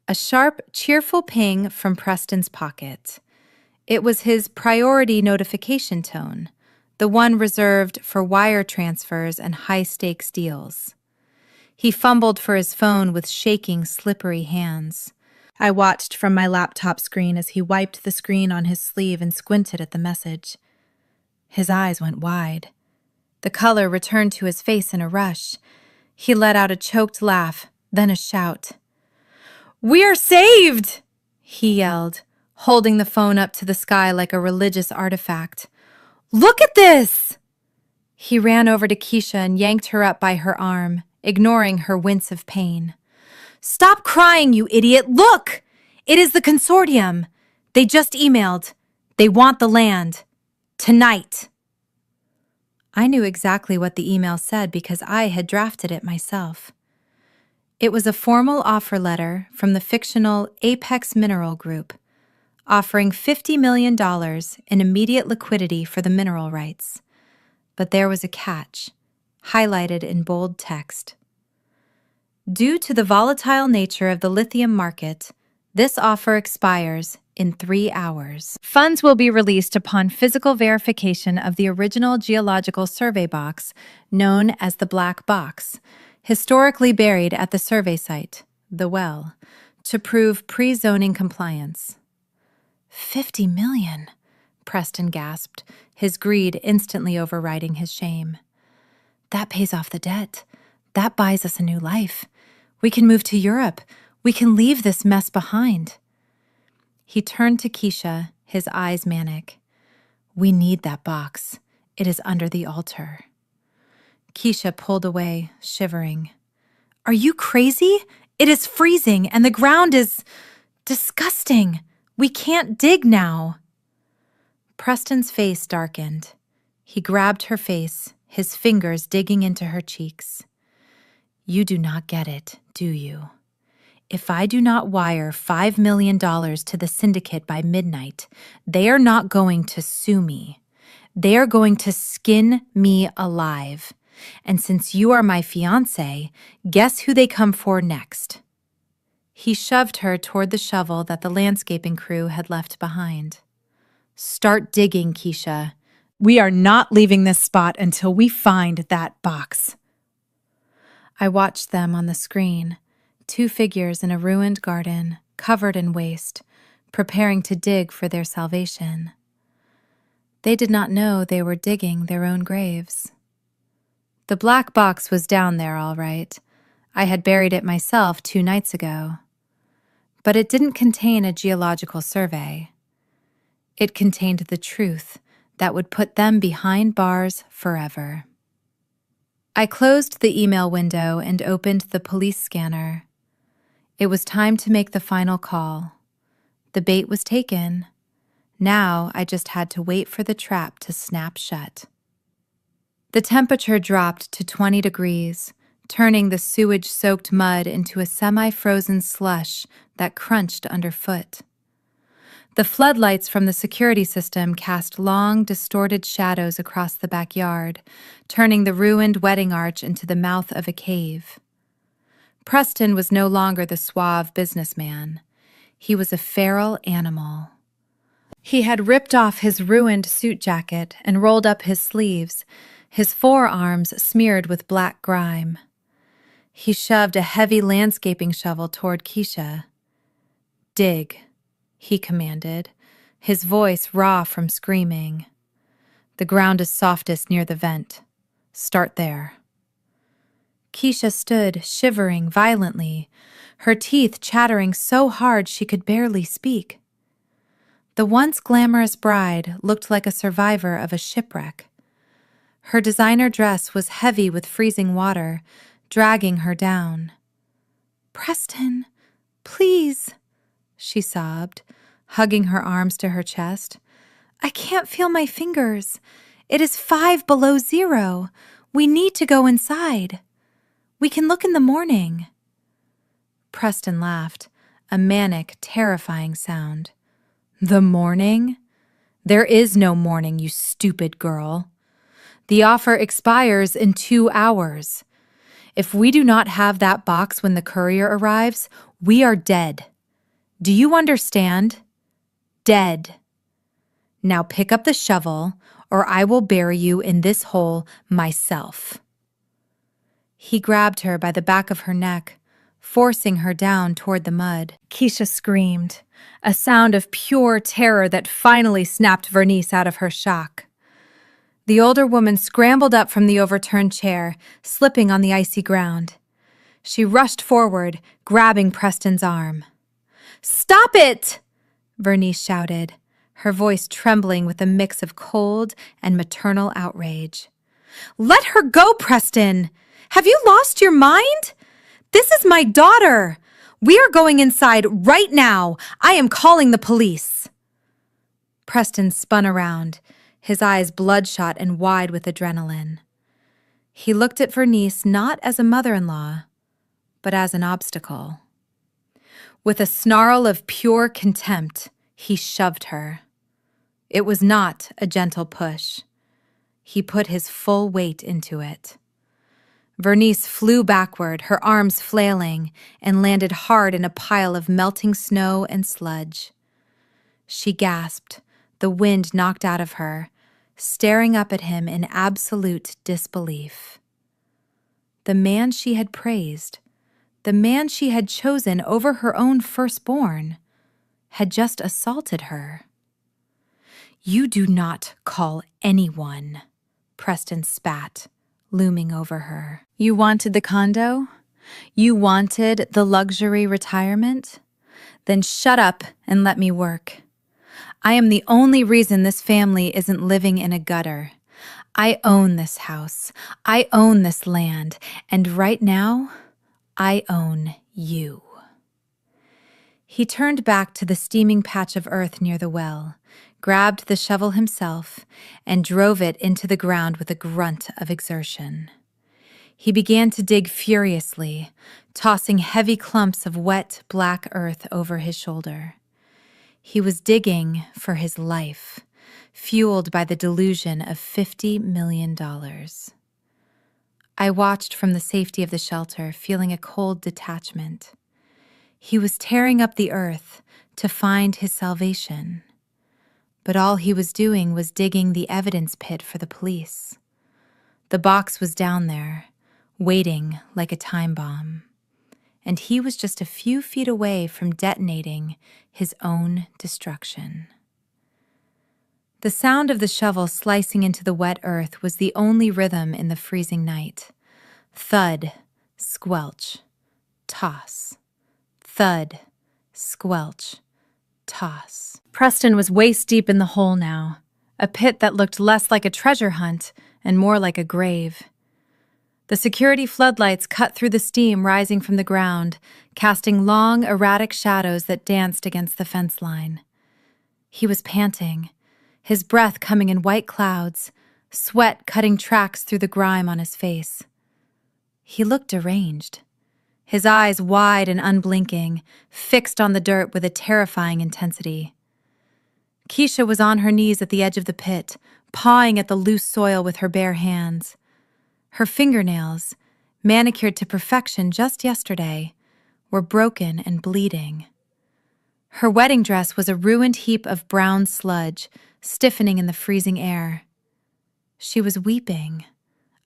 Speaker 1: A sharp, cheerful ping from Preston's pocket. It was his priority notification tone, the one reserved for wire transfers and high-stakes deals. He fumbled for his phone with shaking, slippery hands. I watched from my laptop screen as he wiped the screen on his sleeve and squinted at the message. His eyes went wide. The color returned to his face in a rush. He let out a choked laugh, then a shout. "We're saved!" he yelled, holding the phone up to the sky like a religious artifact. "Look at this!" He ran over to Keisha and yanked her up by her arm, ignoring her wince of pain. "Stop crying, you idiot! Look! It is the consortium. They just emailed. They want the land. Tonight." I knew exactly what the email said because I had drafted it myself. It was a formal offer letter from the fictional Apex Mineral Group, offering $50 million in immediate liquidity for the mineral rights. But there was a catch, highlighted in bold text. Due to the volatile nature of the lithium market, this offer expires in 3 hours. Funds will be released upon physical verification of the original geological survey box, known as the Black Box, historically buried at the survey site, the well, to prove pre-zoning compliance. 50 million, Preston gasped, his greed instantly overriding his shame. That pays off the debt. That buys us a new life. We can move to Europe. We can leave this mess behind. He turned to Keisha, his eyes manic. "We need that box. It is under the altar." Keisha pulled away, shivering. "Are you crazy? It is freezing, and the ground is disgusting. We can't dig now." Preston's face darkened. He grabbed her face, his fingers digging into her cheeks. "You do not get it, do you? If I do not wire $5 million to the syndicate by midnight, they are not going to sue me. They are going to skin me alive. And since you are my fiancé, guess who they come for next?" He shoved her toward the shovel that the landscaping crew had left behind. "Start digging, Keisha. We are not leaving this spot until we find that box." I watched them on the screen, 2 figures in a ruined garden, covered in waste, preparing to dig for their salvation. They did not know they were digging their own graves. The black box was down there, all right. I had buried it myself 2 nights ago. But it didn't contain a geological survey. It contained the truth that would put them behind bars forever. I closed the email window and opened the police scanner. It was time to make the final call. The bait was taken. Now I just had to wait for the trap to snap shut. The temperature dropped to 20 degrees, turning the sewage-soaked mud into a semi-frozen slush that crunched underfoot. The floodlights from the security system cast long, distorted shadows across the backyard, turning the ruined wedding arch into the mouth of a cave. Preston was no longer the suave businessman. He was a feral animal. He had ripped off his ruined suit jacket and rolled up his sleeves, his forearms smeared with black grime. He shoved a heavy landscaping shovel toward Keisha. "Dig," he commanded, his voice raw from screaming. "The ground is softest near the vent. Start there." Keisha stood, shivering violently, her teeth chattering so hard she could barely speak. The once glamorous bride looked like a survivor of a shipwreck. Her designer dress was heavy with freezing water, dragging her down. "Preston, please," she sobbed, hugging her arms to her chest. "I can't feel my fingers. It is 5 below zero. We need to go inside. We can look in the morning." Preston laughed, a manic, terrifying sound. "The morning? There is no morning, you stupid girl. The offer expires in 2 hours. If we do not have that box when the courier arrives, we are dead. Do you understand? Dead. Now pick up the shovel, or I will bury you in this hole myself." He grabbed her by the back of her neck, forcing her down toward the mud. Keisha screamed, a sound of pure terror that finally snapped Vernice out of her shock. The older woman scrambled up from the overturned chair, slipping on the icy ground. She rushed forward, grabbing Preston's arm. "Stop it!" Vernice shouted, her voice trembling with a mix of cold and maternal outrage. "Let her go, Preston! Have you lost your mind? This is my daughter! We are going inside right now! I am calling the police!" Preston spun around, his eyes bloodshot and wide with adrenaline. He looked at Vernice not as a mother-in-law, but as an obstacle. With a snarl of pure contempt, he shoved her. It was not a gentle push. He put his full weight into it. Vernice flew backward, her arms flailing, and landed hard in a pile of melting snow and sludge. She gasped, the wind knocked out of her, staring up at him in absolute disbelief. The man she had praised, the man she had chosen over her own firstborn, had just assaulted her. "You do not call anyone," Preston spat, looming over her. "You wanted the condo? You wanted the luxury retirement? Then shut up and let me work. I am the only reason this family isn't living in a gutter. I own this house. I own this land. And right now, I own you." He turned back to the steaming patch of earth near the well, grabbed the shovel himself, and drove it into the ground with a grunt of exertion. He began to dig furiously, tossing heavy clumps of wet, black earth over his shoulder. He was digging for his life, fueled by the delusion of $50 million. I watched from the safety of the shelter, feeling a cold detachment. He was tearing up the earth to find his salvation. But all he was doing was digging the evidence pit for the police. The box was down there, waiting like a time bomb. And he was just a few feet away from detonating his own destruction. The sound of the shovel slicing into the wet earth was the only rhythm in the freezing night. Thud, squelch, toss. Thud, squelch, toss. Preston was waist-deep in the hole now, a pit that looked less like a treasure hunt and more like a grave. The security floodlights cut through the steam rising from the ground, casting long, erratic shadows that danced against the fence line. He was panting, his breath coming in white clouds, sweat cutting tracks through the grime on his face. He looked deranged, his eyes wide and unblinking, fixed on the dirt with a terrifying intensity. Keisha was on her knees at the edge of the pit, pawing at the loose soil with her bare hands. Her fingernails, manicured to perfection just yesterday, were broken and bleeding. Her wedding dress was a ruined heap of brown sludge, stiffening in the freezing air. She was weeping,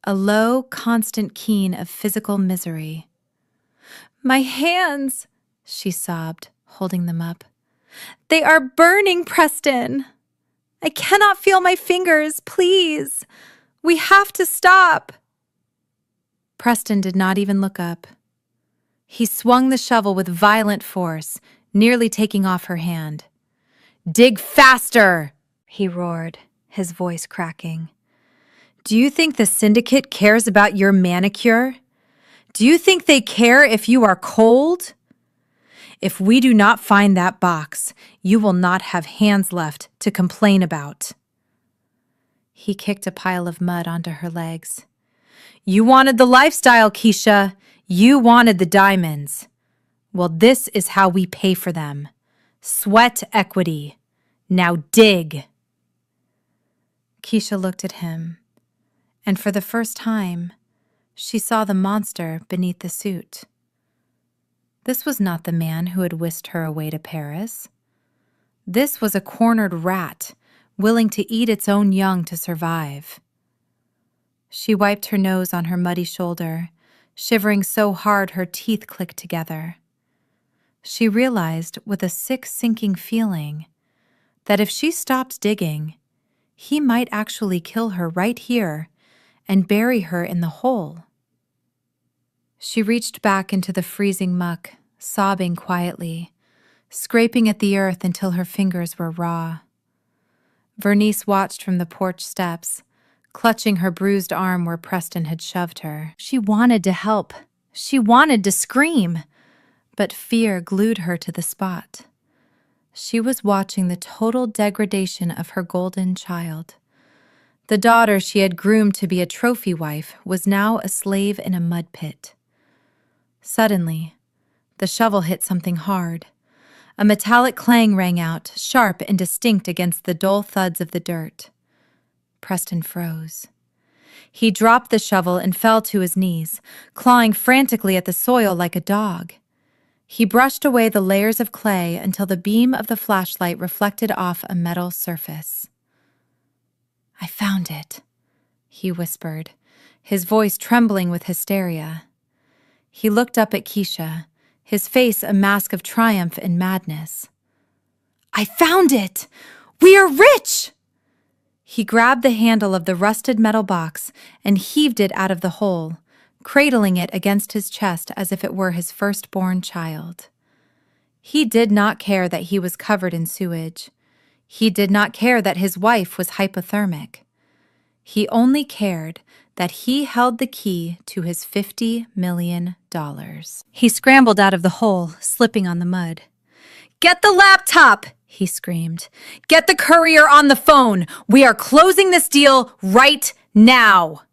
Speaker 1: a low, constant keen of physical misery. "My hands," she sobbed, holding them up. "They are burning, Preston. I cannot feel my fingers, please. We have to stop." Preston did not even look up. He swung the shovel with violent force, nearly taking off her hand. "Dig faster!" he roared, his voice cracking. "Do you think the syndicate cares about your manicure? Do you think they care if you are cold? If we do not find that box, you will not have hands left to complain about." He kicked a pile of mud onto her legs. "You wanted the lifestyle, Keisha. You wanted the diamonds. Well, this is how we pay for them. Sweat equity. Now dig." Keisha looked at him, and for the first time, she saw the monster beneath the suit. This was not the man who had whisked her away to Paris. This was a cornered rat, willing to eat its own young to survive. She wiped her nose on her muddy shoulder, shivering so hard her teeth clicked together. She realized with a sick, sinking feeling that if she stopped digging, he might actually kill her right here and bury her in the hole. She reached back into the freezing muck, sobbing quietly, scraping at the earth until her fingers were raw. Vernice watched from the porch steps, clutching her bruised arm where Preston had shoved her. She wanted to help. She wanted to scream, but fear glued her to the spot. She was watching the total degradation of her golden child. The daughter she had groomed to be a trophy wife was now a slave in a mud pit. Suddenly, the shovel hit something hard. A metallic clang rang out, sharp and distinct against the dull thuds of the dirt. Preston froze. He dropped the shovel and fell to his knees, clawing frantically at the soil like a dog. He brushed away the layers of clay until the beam of the flashlight reflected off a metal surface. "I found it," he whispered, his voice trembling with hysteria. He looked up at Keisha, his face a mask of triumph and madness. "I found it! We are rich!" He grabbed the handle of the rusted metal box and heaved it out of the hole, cradling it against his chest as if it were his firstborn child. He did not care that he was covered in sewage. He did not care that his wife was hypothermic. He only cared that he held the key to his $50 million. He scrambled out of the hole, slipping on the mud. "Get the laptop!" he screamed. "Get the courier on the phone! We are closing this deal right now!"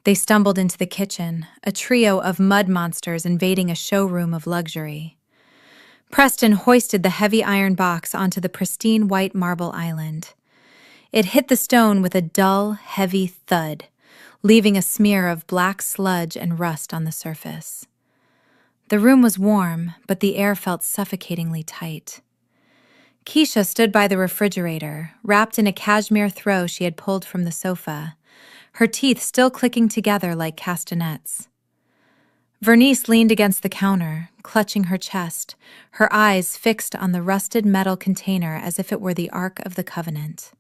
Speaker 1: They stumbled into the kitchen, a trio of mud monsters invading a showroom of luxury. Preston hoisted the heavy iron box onto the pristine white marble island. It hit the stone with a dull, heavy thud, leaving a smear of black sludge and rust on the surface. The room was warm, but the air felt suffocatingly tight. Keisha stood by the refrigerator, wrapped in a cashmere throw she had pulled from the sofa, her teeth still clicking together like castanets. Vernice leaned against the counter, clutching her chest, her eyes fixed on the rusted metal container as if it were the Ark of the Covenant.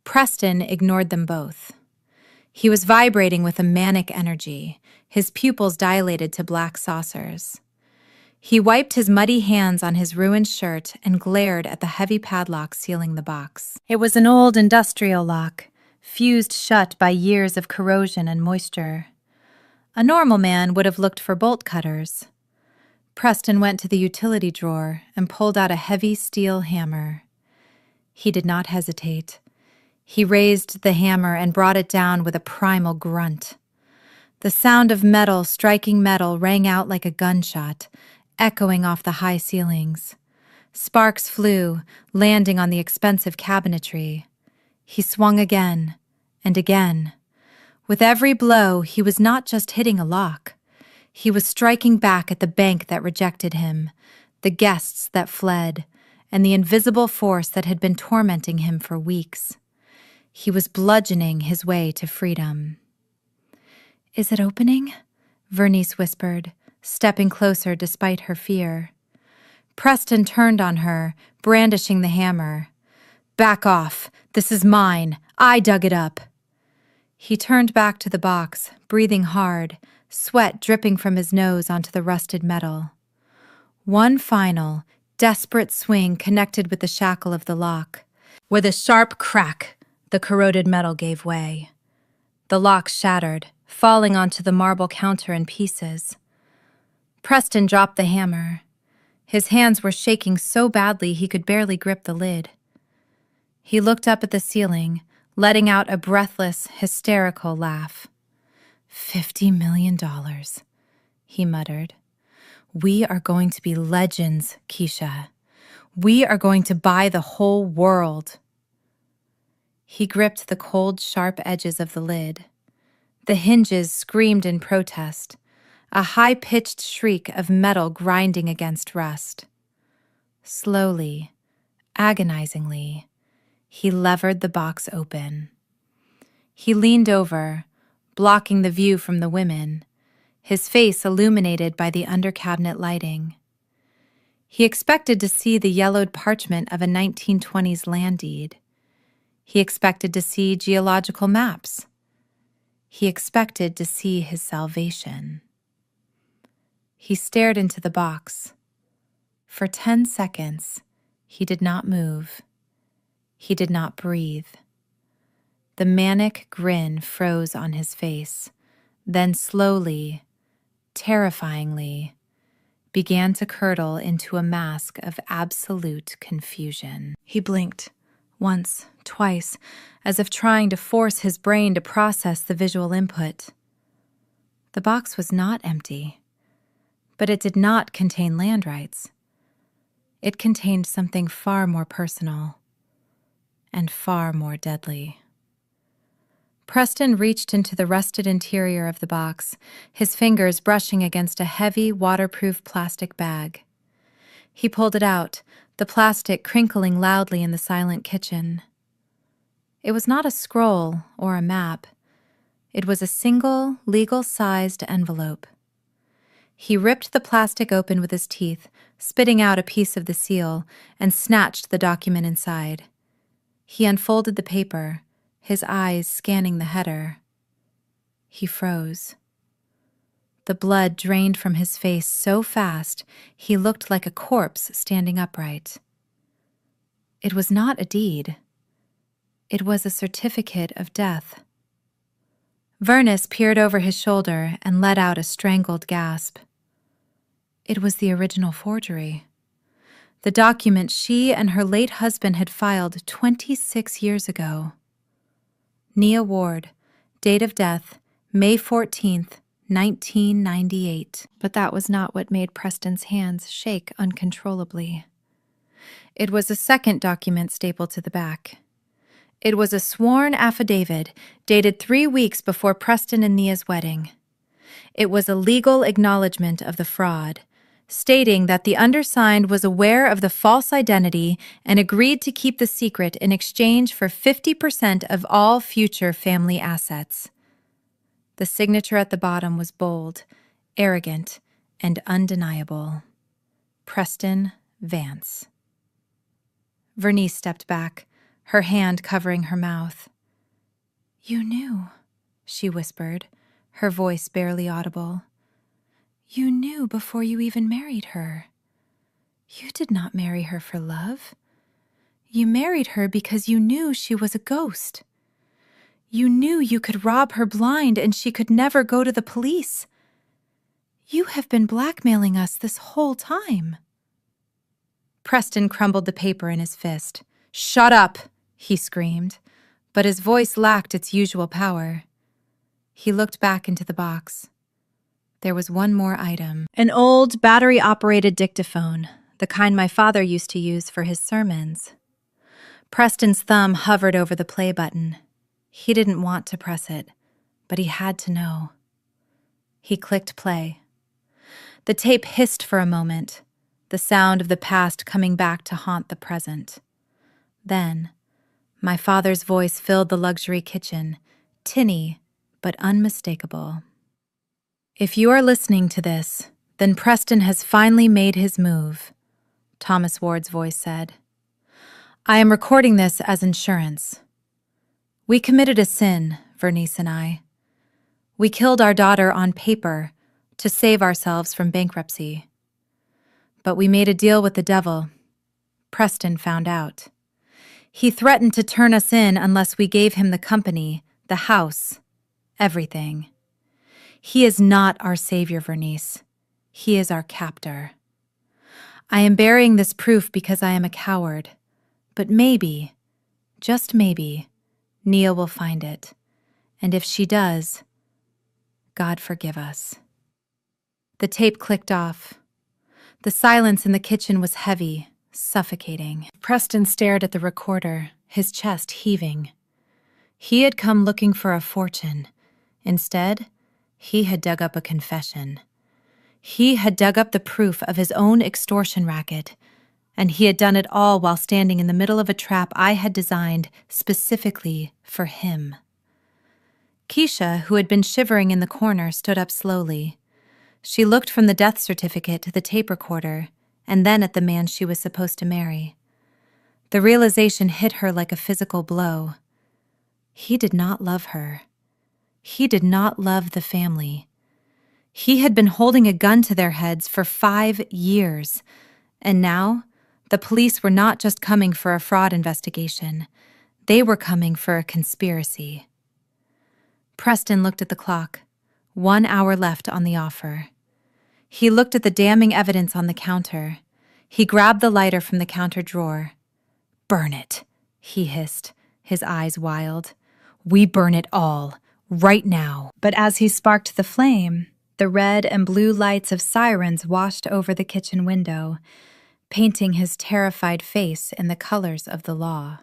Speaker 1: Preston ignored them both. He was vibrating with a manic energy, his pupils dilated to black saucers. He wiped his muddy hands on his ruined shirt and glared at the heavy padlock sealing the box. It was an old industrial lock, fused shut by years of corrosion and moisture. A normal man would have looked for bolt cutters. Preston went to the utility drawer and pulled out a heavy steel hammer. He did not hesitate. He raised the hammer and brought it down with a primal grunt. The sound of metal striking metal rang out like a gunshot, echoing off the high ceilings. Sparks flew, landing on the expensive cabinetry. He swung again and again. With every blow, he was not just hitting a lock. He was striking back at the bank that rejected him, the guests that fled, and the invisible force that had been tormenting him for weeks. He was bludgeoning his way to freedom. "Is it opening?" Vernice whispered, stepping closer despite her fear. Preston turned on her, brandishing the hammer. "Back off! This is mine! I dug it up!" He turned back to the box, breathing hard, sweat dripping from his nose onto the rusted metal. One final, desperate swing connected with the shackle of the lock. With a sharp crack, the corroded metal gave way. The lock shattered, falling onto the marble counter in pieces. Preston dropped the hammer. His hands were shaking so badly he could barely grip the lid. He looked up at the ceiling, letting out a breathless, hysterical laugh. $50 million, he muttered. "We are going to be legends, Keisha. We are going to buy the whole world." He gripped the cold, sharp edges of the lid. The hinges screamed in protest, a high-pitched shriek of metal grinding against rust. Slowly, agonizingly, he levered the box open. He leaned over, blocking the view from the women, his face illuminated by the under-cabinet lighting. He expected to see the yellowed parchment of a 1920s land deed. He expected to see geological maps. He expected to see his salvation. He stared into the box. For 10 seconds, he did not move. He did not breathe. The manic grin froze on his face, then slowly, terrifyingly, began to curdle into a mask of absolute confusion. He blinked, once, twice, as if trying to force his brain to process the visual input. The box was not empty, but it did not contain land rights. It contained something far more personal and far more deadly. Preston reached into the rusted interior of the box, his fingers brushing against a heavy, waterproof plastic bag. He pulled it out, the plastic crinkling loudly in the silent kitchen. It was not a scroll or a map. It was a single, legal-sized envelope. He ripped the plastic open with his teeth, spitting out a piece of the seal, and snatched the document inside. He unfolded the paper, his eyes scanning the header. He froze. The blood drained from his face so fast he looked like a corpse standing upright. It was not a deed. It was a certificate of death. Vernice peered over his shoulder and let out a strangled gasp. It was the original forgery. The document she and her late husband had filed 26 years ago. Nia Ward, date of death, May 14th, 1998. But that was not what made Preston's hands shake uncontrollably. It was a second document stapled to the back. It was a sworn affidavit dated 3 weeks before Preston and Nia's wedding. It was a legal acknowledgement of the fraud, stating that the undersigned was aware of the false identity and agreed to keep the secret in exchange for 50% of all future family assets. The signature at the bottom was bold, arrogant, and undeniable. Preston Vance. Vernice stepped back, her hand covering her mouth. "You knew," she whispered, her voice barely audible. "You knew before you even married her. You did not marry her for love. You married her because you knew she was a ghost. You knew you could rob her blind and she could never go to the police. You have been blackmailing us this whole time." Preston crumbled the paper in his fist. "Shut up!" he screamed, but his voice lacked its usual power. He looked back into the box. There was one more item. An old, battery-operated dictaphone, the kind my father used to use for his sermons. Preston's thumb hovered over the play button. He didn't want to press it, but he had to know. He clicked play. The tape hissed for a moment, the sound of the past coming back to haunt the present. Then, my father's voice filled the luxury kitchen, tinny but unmistakable. "If you are listening to this, then Preston has finally made his move," Thomas Ward's voice said. "I am recording this as insurance. We committed a sin, Vernice and I. We killed our daughter on paper to save ourselves from bankruptcy. But we made a deal with the devil. Preston found out. He threatened to turn us in unless we gave him the company, the house, everything. He is not our savior, Vernice. He is our captor. I am burying this proof because I am a coward, but maybe, just maybe, Nia will find it, and if she does, God forgive us." The tape clicked off. The silence in the kitchen was heavy, suffocating. Preston stared at the recorder, his chest heaving. He had come looking for a fortune. Instead, he had dug up a confession. He had dug up the proof of his own extortion racket, and he had done it all while standing in the middle of a trap I had designed specifically for him. Keisha, who had been shivering in the corner, stood up slowly. She looked from the death certificate to the tape recorder, and then at the man she was supposed to marry. The realization hit her like a physical blow. He did not love her. He did not love the family. He had been holding a gun to their heads for 5 years, and now the police were not just coming for a fraud investigation. They were coming for a conspiracy. Preston looked at the clock. 1 hour left on the offer. He looked at the damning evidence on the counter. He grabbed the lighter from the counter drawer. "Burn it," he hissed, his eyes wild. "We burn it all, right now." But as he sparked the flame, the red and blue lights of sirens washed over the kitchen window, painting his terrified face in the colors of the law.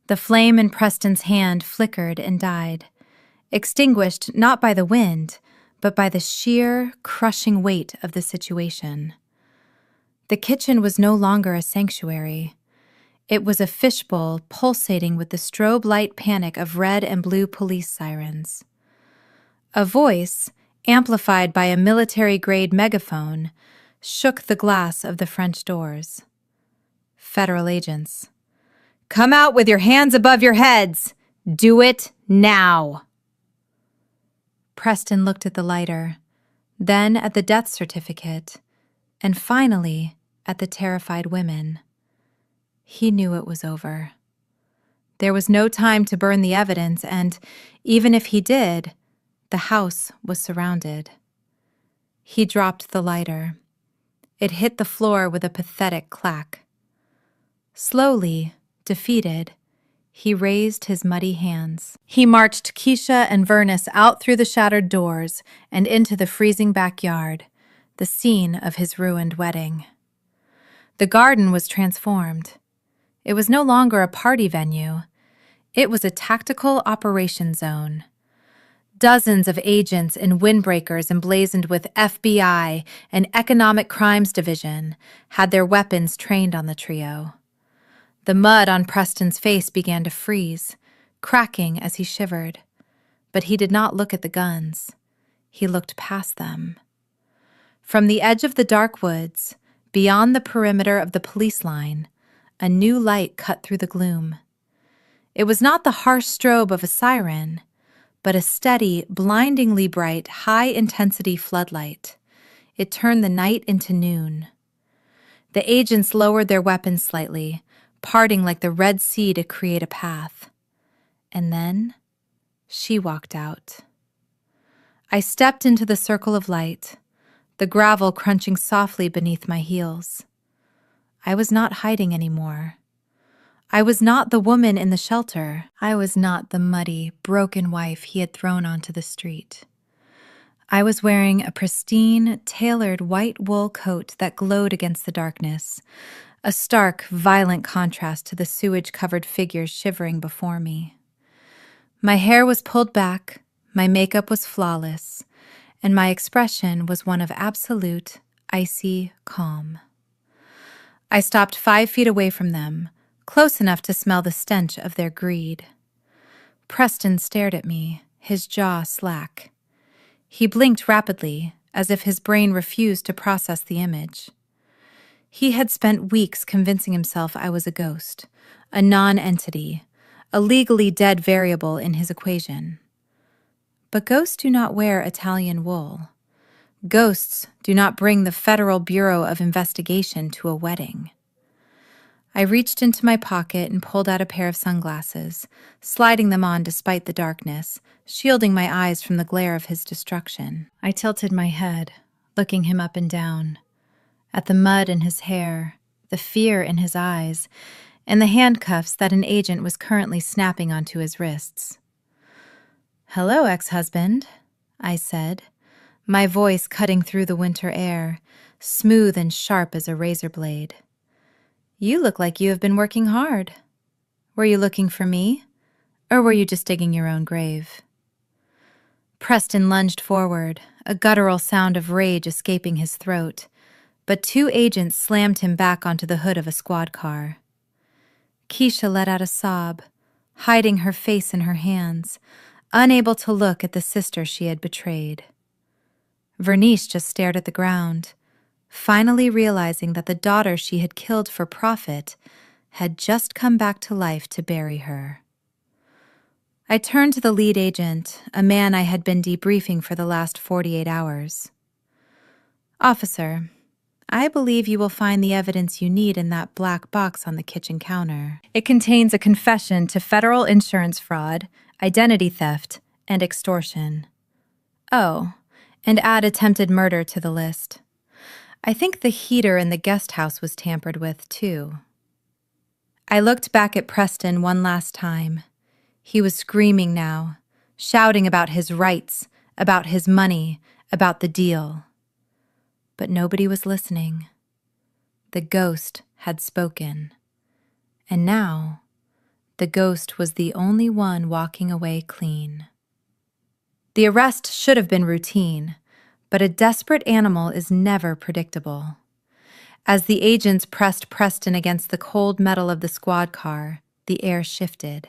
Speaker 1: The flame in Preston's hand flickered and died, extinguished not by the wind, but by the sheer, crushing weight of the situation. The kitchen was no longer a sanctuary. It was a fishbowl pulsating with the strobe light panic of red and blue police sirens. A voice, amplified by a military-grade megaphone, shook the glass of the French doors. Federal agents. "Come out with your hands above your heads! Do it now!" Preston looked at the lighter, then at the death certificate, and finally at the terrified women. He knew it was over. There was no time to burn the evidence, and even if he did, the house was surrounded. He dropped the lighter. It hit the floor with a pathetic clack. Slowly, defeated, he raised his muddy hands. He marched Keisha and Vernice out through the shattered doors and into the freezing backyard, the scene of his ruined wedding. The garden was transformed. It was no longer a party venue. It was a tactical operation zone. Dozens of agents in windbreakers emblazoned with FBI and Economic Crimes Division had their weapons trained on the trio. The mud on Preston's face began to freeze, cracking as he shivered. But he did not look at the guns. He looked past them. From the edge of the dark woods, beyond the perimeter of the police line, a new light cut through the gloom. It was not the harsh strobe of a siren, but a steady, blindingly bright, high-intensity floodlight. It turned the night into noon. The agents lowered their weapons slightly, parting like the Red Sea to create a path. And then she walked out. I stepped into the circle of light, the gravel crunching softly beneath my heels. I was not hiding anymore. I was not the woman in the shelter. I was not the muddy, broken wife he had thrown onto the street. I was wearing a pristine, tailored white wool coat that glowed against the darkness, a stark, violent contrast to the sewage-covered figures shivering before me. My hair was pulled back, my makeup was flawless, and my expression was one of absolute, icy calm. I stopped 5 feet away from them, close enough to smell the stench of their greed. Preston stared at me, his jaw slack. He blinked rapidly, as if his brain refused to process the image. He had spent weeks convincing himself I was a ghost, a non-entity, a legally dead variable in his equation. But ghosts do not wear Italian wool. Ghosts do not bring the Federal Bureau of Investigation to a wedding. I reached into my pocket and pulled out a pair of sunglasses, sliding them on despite the darkness, shielding my eyes from the glare of his destruction. I tilted my head, looking him up and down, at the mud in his hair, the fear in his eyes, and the handcuffs that an agent was currently snapping onto his wrists. "Hello, ex-husband," I said, my voice cutting through the winter air, smooth and sharp as a razor blade. "You look like you have been working hard. Were you looking for me, or were you just digging your own grave?" Preston lunged forward, a guttural sound of rage escaping his throat, but 2 agents slammed him back onto the hood of a squad car. Keisha let out a sob, hiding her face in her hands, unable to look at the sister she had betrayed. Vernice just stared at the ground, finally realizing that the daughter she had killed for profit had just come back to life to bury her. I turned to the lead agent, a man I had been debriefing for the last 48 hours. "Officer, I believe you will find the evidence you need in that black box on the kitchen counter. It contains a confession to federal insurance fraud, identity theft, and extortion. Oh, and add attempted murder to the list. I think the heater in the guest house was tampered with, too." I looked back at Preston one last time. He was screaming now, shouting about his rights, about his money, about the deal. But nobody was listening. The ghost had spoken. And now, the ghost was the only one walking away clean. The arrest should have been routine, but a desperate animal is never predictable. As the agents pressed Preston against the cold metal of the squad car, the air shifted.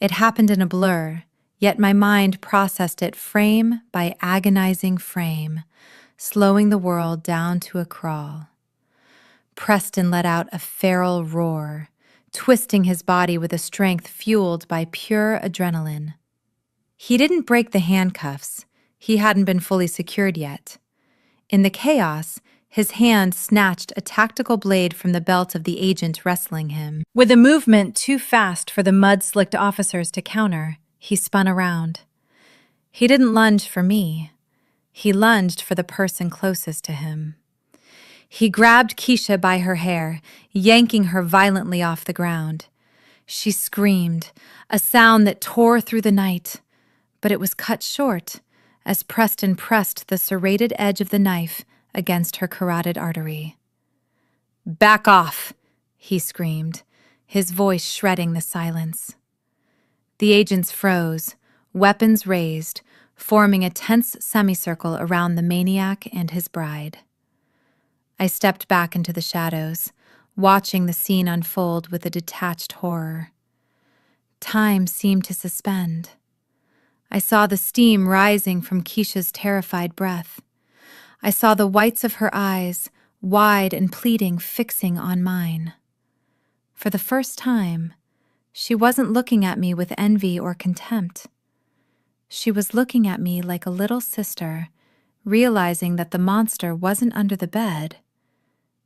Speaker 1: It happened in a blur, yet my mind processed it frame by agonizing frame, slowing the world down to a crawl. Preston let out a feral roar, twisting his body with a strength fueled by pure adrenaline. He didn't break the handcuffs. He hadn't been fully secured yet. In the chaos, his hand snatched a tactical blade from the belt of the agent wrestling him. With a movement too fast for the mud-slicked officers to counter, he spun around. He didn't lunge for me. He lunged for the person closest to him. He grabbed Keisha by her hair, yanking her violently off the ground. She screamed, a sound that tore through the night, but it was cut short as Preston pressed the serrated edge of the knife against her carotid artery. "Back off," he screamed, his voice shredding the silence. The agents froze, weapons raised, forming a tense semicircle around the maniac and his bride. I stepped back into the shadows, watching the scene unfold with a detached horror. Time seemed to suspend. I saw the steam rising from Keisha's terrified breath. I saw the whites of her eyes, wide and pleading, fixing on mine. For the first time, she wasn't looking at me with envy or contempt. She was looking at me like a little sister, realizing that the monster wasn't under the bed.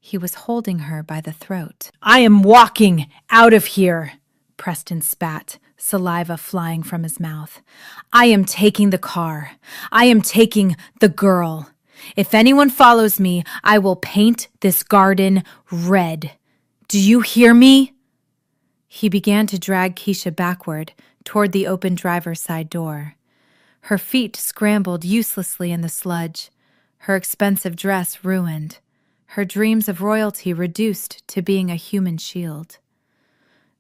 Speaker 1: He was holding her by the throat. "I am walking out of here," Preston spat, saliva flying from his mouth. "I am taking the car. I am taking the girl. If anyone follows me, I will paint this garden red. Do you hear me?" He began to drag Keisha backward toward the open driver's side door. Her feet scrambled uselessly in the sludge, her expensive dress ruined, her dreams of royalty reduced to being a human shield.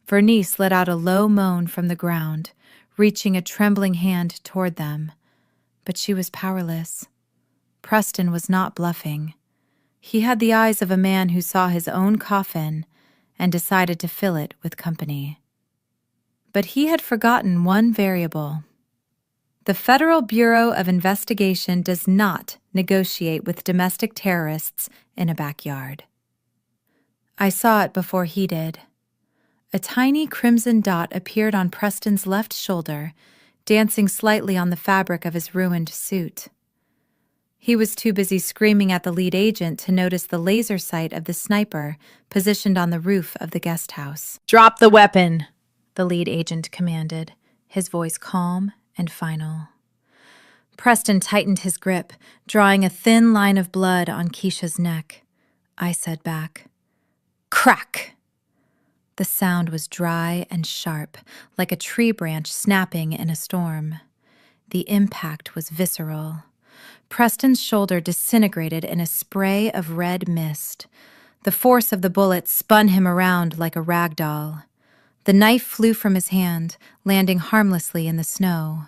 Speaker 1: Vernice let out a low moan from the ground, reaching a trembling hand toward them, but she was powerless. Preston was not bluffing. He had the eyes of a man who saw his own coffin and decided to fill it with company. But he had forgotten one variable. The Federal Bureau of Investigation does not negotiate with domestic terrorists in a backyard. I saw it before he did. A tiny crimson dot appeared on Preston's left shoulder, dancing slightly on the fabric of his ruined suit. He was too busy screaming at the lead agent to notice the laser sight of the sniper positioned on the roof of the guest house. "Drop the weapon," the lead agent commanded, his voice calm and final. Preston tightened his grip, drawing a thin line of blood on Keisha's neck. I said back, "Crack!" The sound was dry and sharp, like a tree branch snapping in a storm. The impact was visceral. Preston's shoulder disintegrated in a spray of red mist. The force of the bullet spun him around like a rag doll. The knife flew from his hand, landing harmlessly in the snow.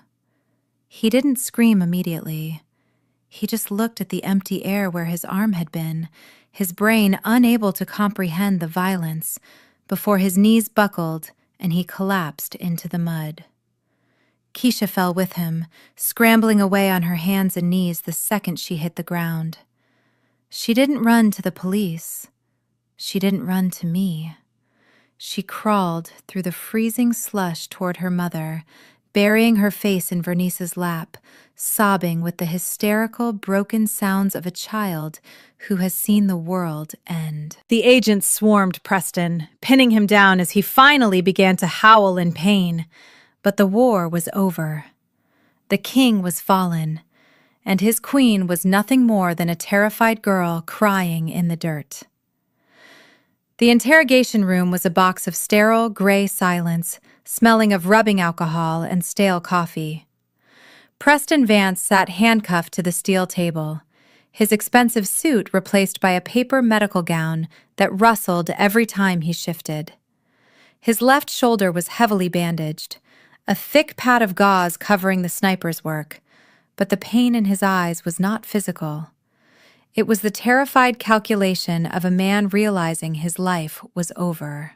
Speaker 1: He didn't scream immediately. He just looked at the empty air where his arm had been, his brain unable to comprehend the violence, before his knees buckled and he collapsed into the mud. Keisha fell with him, scrambling away on her hands and knees the second she hit the ground. She didn't run to the police. She didn't run to me. She crawled through the freezing slush toward her mother, burying her face in Vernice's lap, sobbing with the hysterical, broken sounds of a child who has seen the world end. The agents swarmed Preston, pinning him down as he finally began to howl in pain. But the war was over. The king was fallen, and his queen was nothing more than a terrified girl crying in the dirt. The interrogation room was a box of sterile, gray silence, smelling of rubbing alcohol and stale coffee. Preston Vance sat handcuffed to the steel table, his expensive suit replaced by a paper medical gown that rustled every time he shifted. His left shoulder was heavily bandaged, a thick pad of gauze covering the sniper's work, but the pain in his eyes was not physical. It was the terrified calculation of a man realizing his life was over.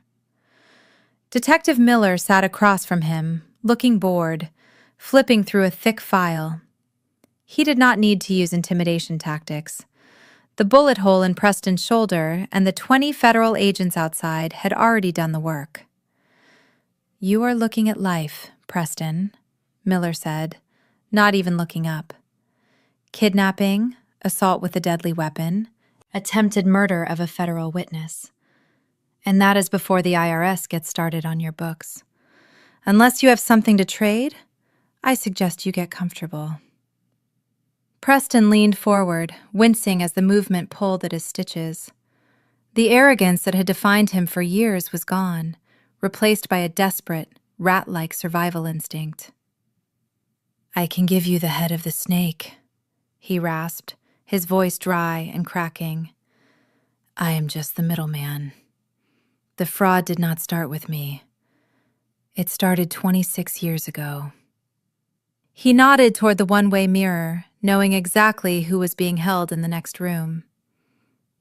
Speaker 1: Detective Miller sat across from him, looking bored, flipping through a thick file. He did not need to use intimidation tactics. The bullet hole in Preston's shoulder and the 20 federal agents outside had already done the work. "You are looking at life, Preston," Miller said, not even looking up. "Kidnapping, assault with a deadly weapon, attempted murder of a federal witness. And that is before the IRS gets started on your books. Unless you have something to trade, I suggest you get comfortable." Preston leaned forward, wincing as the movement pulled at his stitches. The arrogance that had defined him for years was gone, replaced by a desperate, rat-like survival instinct. "I can give you the head of the snake," he rasped, his voice dry and cracking. "I am just the middleman. The fraud did not start with me. It started 26 years ago." He nodded toward the one-way mirror, knowing exactly who was being held in the next room.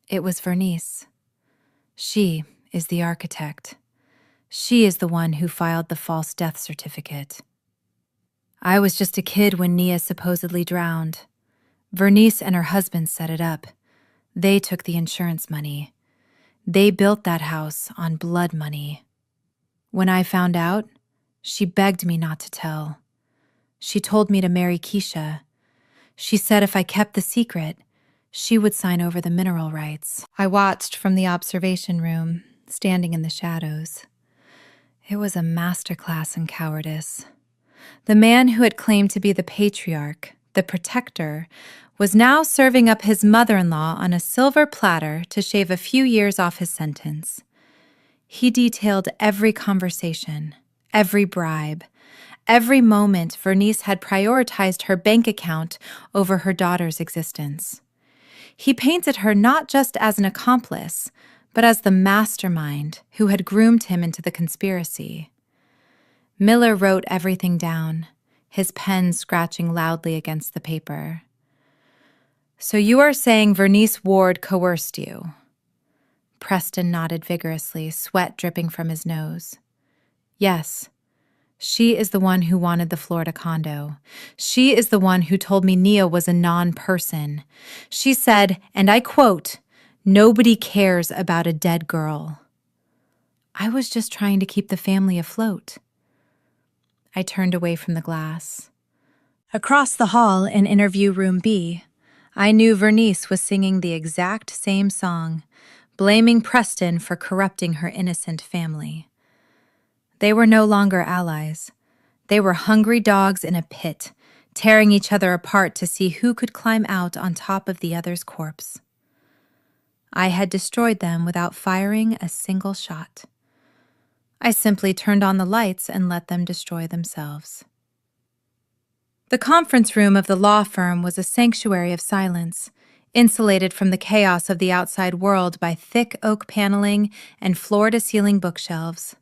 Speaker 1: It was Vernice. She is the architect. She is the one who filed the false death certificate. I was just a kid when Nia supposedly drowned. Vernice and her husband set it up. They took the insurance money. They built that house on blood money. When I found out, she begged me not to tell. She told me to marry Keisha. She said if I kept the secret, she would sign over the mineral rights. I watched from the observation room, standing in the shadows. It was a masterclass in cowardice. The man who had claimed to be the patriarch, the protector, was now serving up his mother-in-law on a silver platter to shave a few years off his sentence. He detailed every conversation, every bribe, every moment Vernice had prioritized her bank account over her daughter's existence. He painted her not just as an accomplice, but as the mastermind who had groomed him into the conspiracy. Miller wrote everything down, his pen scratching loudly against the paper. So you are saying Vernice Ward coerced you? Preston nodded vigorously, sweat dripping from his nose. Yes. She is the one who wanted the Florida condo. She is the one who told me Nia was a non-person. She said, and I quote, "Nobody cares about a dead girl." I was just trying to keep the family afloat. I turned away from the glass. Across the hall in interview room B, I knew Vernice was singing the exact same song, blaming Preston for corrupting her innocent family. They were no longer allies. They were hungry dogs in a pit, tearing each other apart to see who could climb out on top of the other's corpse. I had destroyed them without firing a single shot. I simply turned on the lights and let them destroy themselves. The conference room of the law firm was a sanctuary of silence, insulated from the chaos of the outside world by thick oak paneling and floor-to-ceiling bookshelves.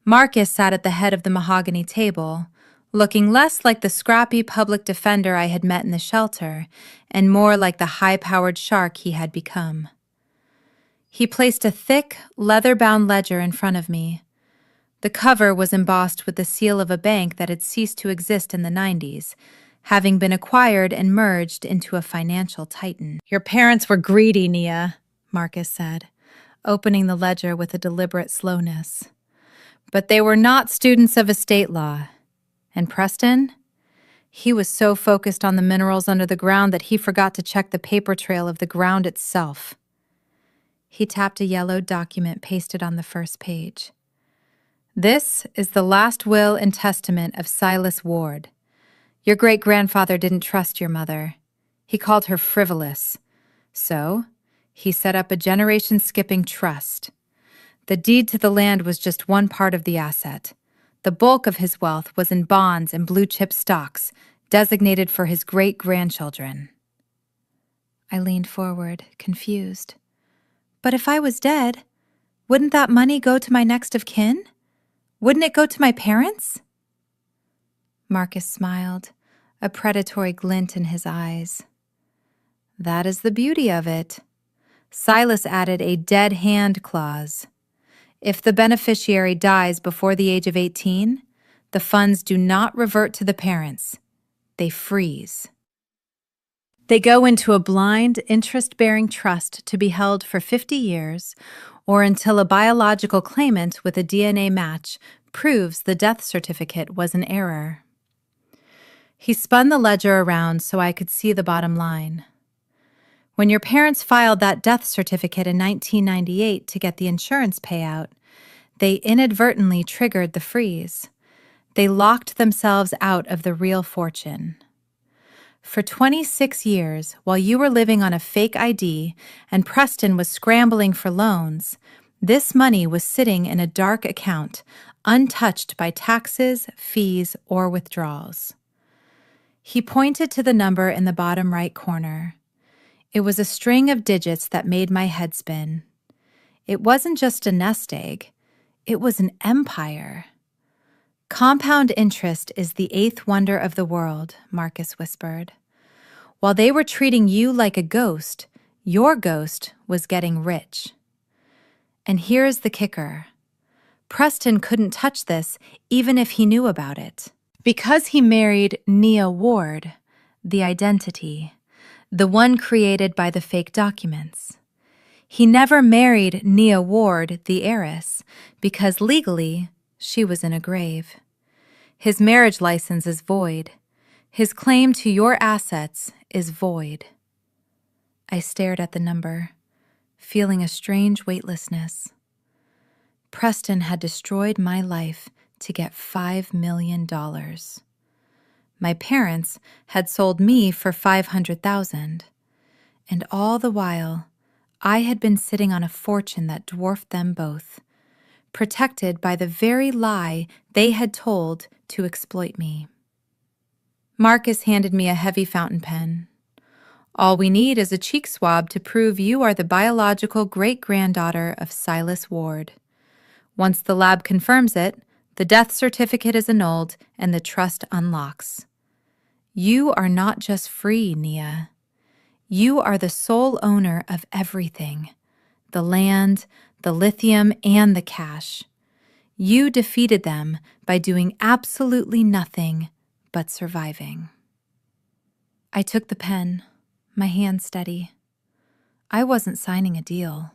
Speaker 1: Marcus sat at the head of the mahogany table, looking less like the scrappy public defender I had met in the shelter and more like the high-powered shark he had become. He placed a thick, leather-bound ledger in front of me. The cover was embossed with the seal of a bank that had ceased to exist in the 90s, having been acquired and merged into a financial titan. Your parents were greedy, Nia, Marcus said, opening the ledger with a deliberate slowness. But they were not students of estate law. And Preston? He was so focused on the minerals under the ground that he forgot to check the paper trail of the ground itself. He tapped a yellowed document pasted on the first page. This is the last will and testament of Silas Ward. Your great-grandfather didn't trust your mother. He called her frivolous. So, he set up a generation-skipping trust. The deed to the land was just one part of the asset. The bulk of his wealth was in bonds and blue-chip stocks, designated for his great-grandchildren. I leaned forward, confused. But if I was dead, wouldn't that money go to my next of kin? Wouldn't it go to my parents? Marcus smiled, a predatory glint in his eyes. That is the beauty of it. Silas added a dead hand clause. If the beneficiary dies before the age of 18, the funds do not revert to the parents. They freeze. They go into a blind, interest-bearing trust to be held for 50 years or until a biological claimant with a DNA match proves the death certificate was an error. He spun the ledger around so I could see the bottom line. When your parents filed that death certificate in 1998 to get the insurance payout, they inadvertently triggered the freeze. They locked themselves out of the real fortune. For 26 years, while you were living on a fake ID and Preston was scrambling for loans, this money was sitting in a dark account, untouched by taxes, fees, or withdrawals. He pointed to the number in the bottom right corner. It was a string of digits that made my head spin. It wasn't just a nest egg. It was an empire. Compound interest is the eighth wonder of the world, Marcus whispered. While they were treating you like a ghost, your ghost was getting rich. And here's the kicker. Preston couldn't touch this even if he knew about it. Because he married Nia Ward, the identity, the one created by the fake documents. He never married Nia Ward, the heiress, because legally she was in a grave. His marriage license is void. His claim to your assets is void. I stared at the number, feeling a strange weightlessness. Preston had destroyed my life to get $5 million. My parents had sold me for $500,000, and all the while, I had been sitting on a fortune that dwarfed them both, protected by the very lie they had told to exploit me. Marcus handed me a heavy fountain pen. All we need is a cheek swab to prove you are the biological great-granddaughter of Silas Ward. Once the lab confirms it, the death certificate is annulled and the trust unlocks. You are not just free, Nia. You are the sole owner of everything: the land, the lithium, and the cash. You defeated them by doing absolutely nothing but surviving. I took the pen, my hand steady. I wasn't signing a deal.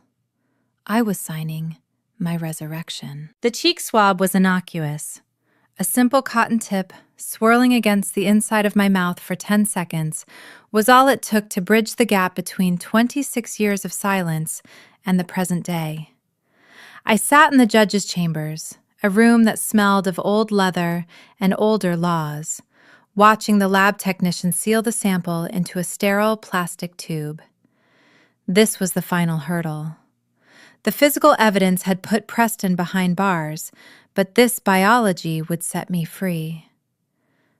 Speaker 1: I was signing my resurrection. The cheek swab was innocuous. A simple cotton tip swirling against the inside of my mouth for 10 seconds was all it took to bridge the gap between 26 years of silence and the present day. I sat in the judge's chambers, a room that smelled of old leather and older laws, watching the lab technician seal the sample into a sterile plastic tube. This was the final hurdle. The physical evidence had put Preston behind bars, but this biology would set me free.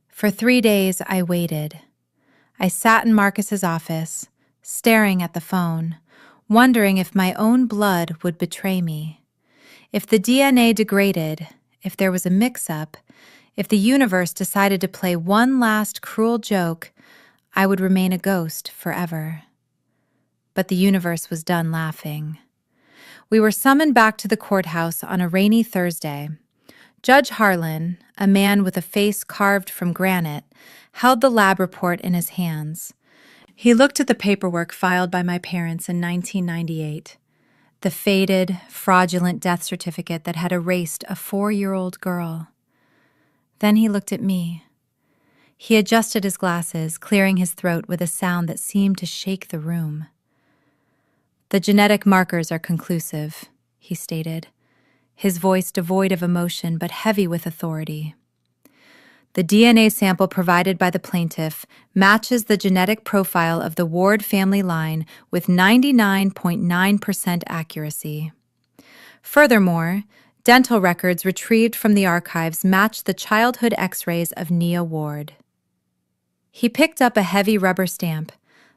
Speaker 1: For 3 days, I waited. I sat in Marcus's office, staring at the phone, wondering if my own blood would betray me. If the DNA degraded, if there was a mix-up, if the universe decided to play one last cruel joke, I would remain a ghost forever. But the universe was done laughing. We were summoned back to the courthouse on a rainy Thursday. Judge Harlan, a man with a face carved from granite, held the lab report in his hands. He looked at the paperwork filed by my parents in 1998, the faded, fraudulent death certificate that had erased a 4-year-old girl. Then he looked at me. He adjusted his glasses, clearing his throat with a sound that seemed to shake the room. "The genetic markers are conclusive," he stated, his voice devoid of emotion but heavy with authority. "The DNA sample provided by the plaintiff matches the genetic profile of the Ward family line with 99.9% accuracy. Furthermore, dental records retrieved from the archives match the childhood X-rays of Nia Ward." He picked up a heavy rubber stamp,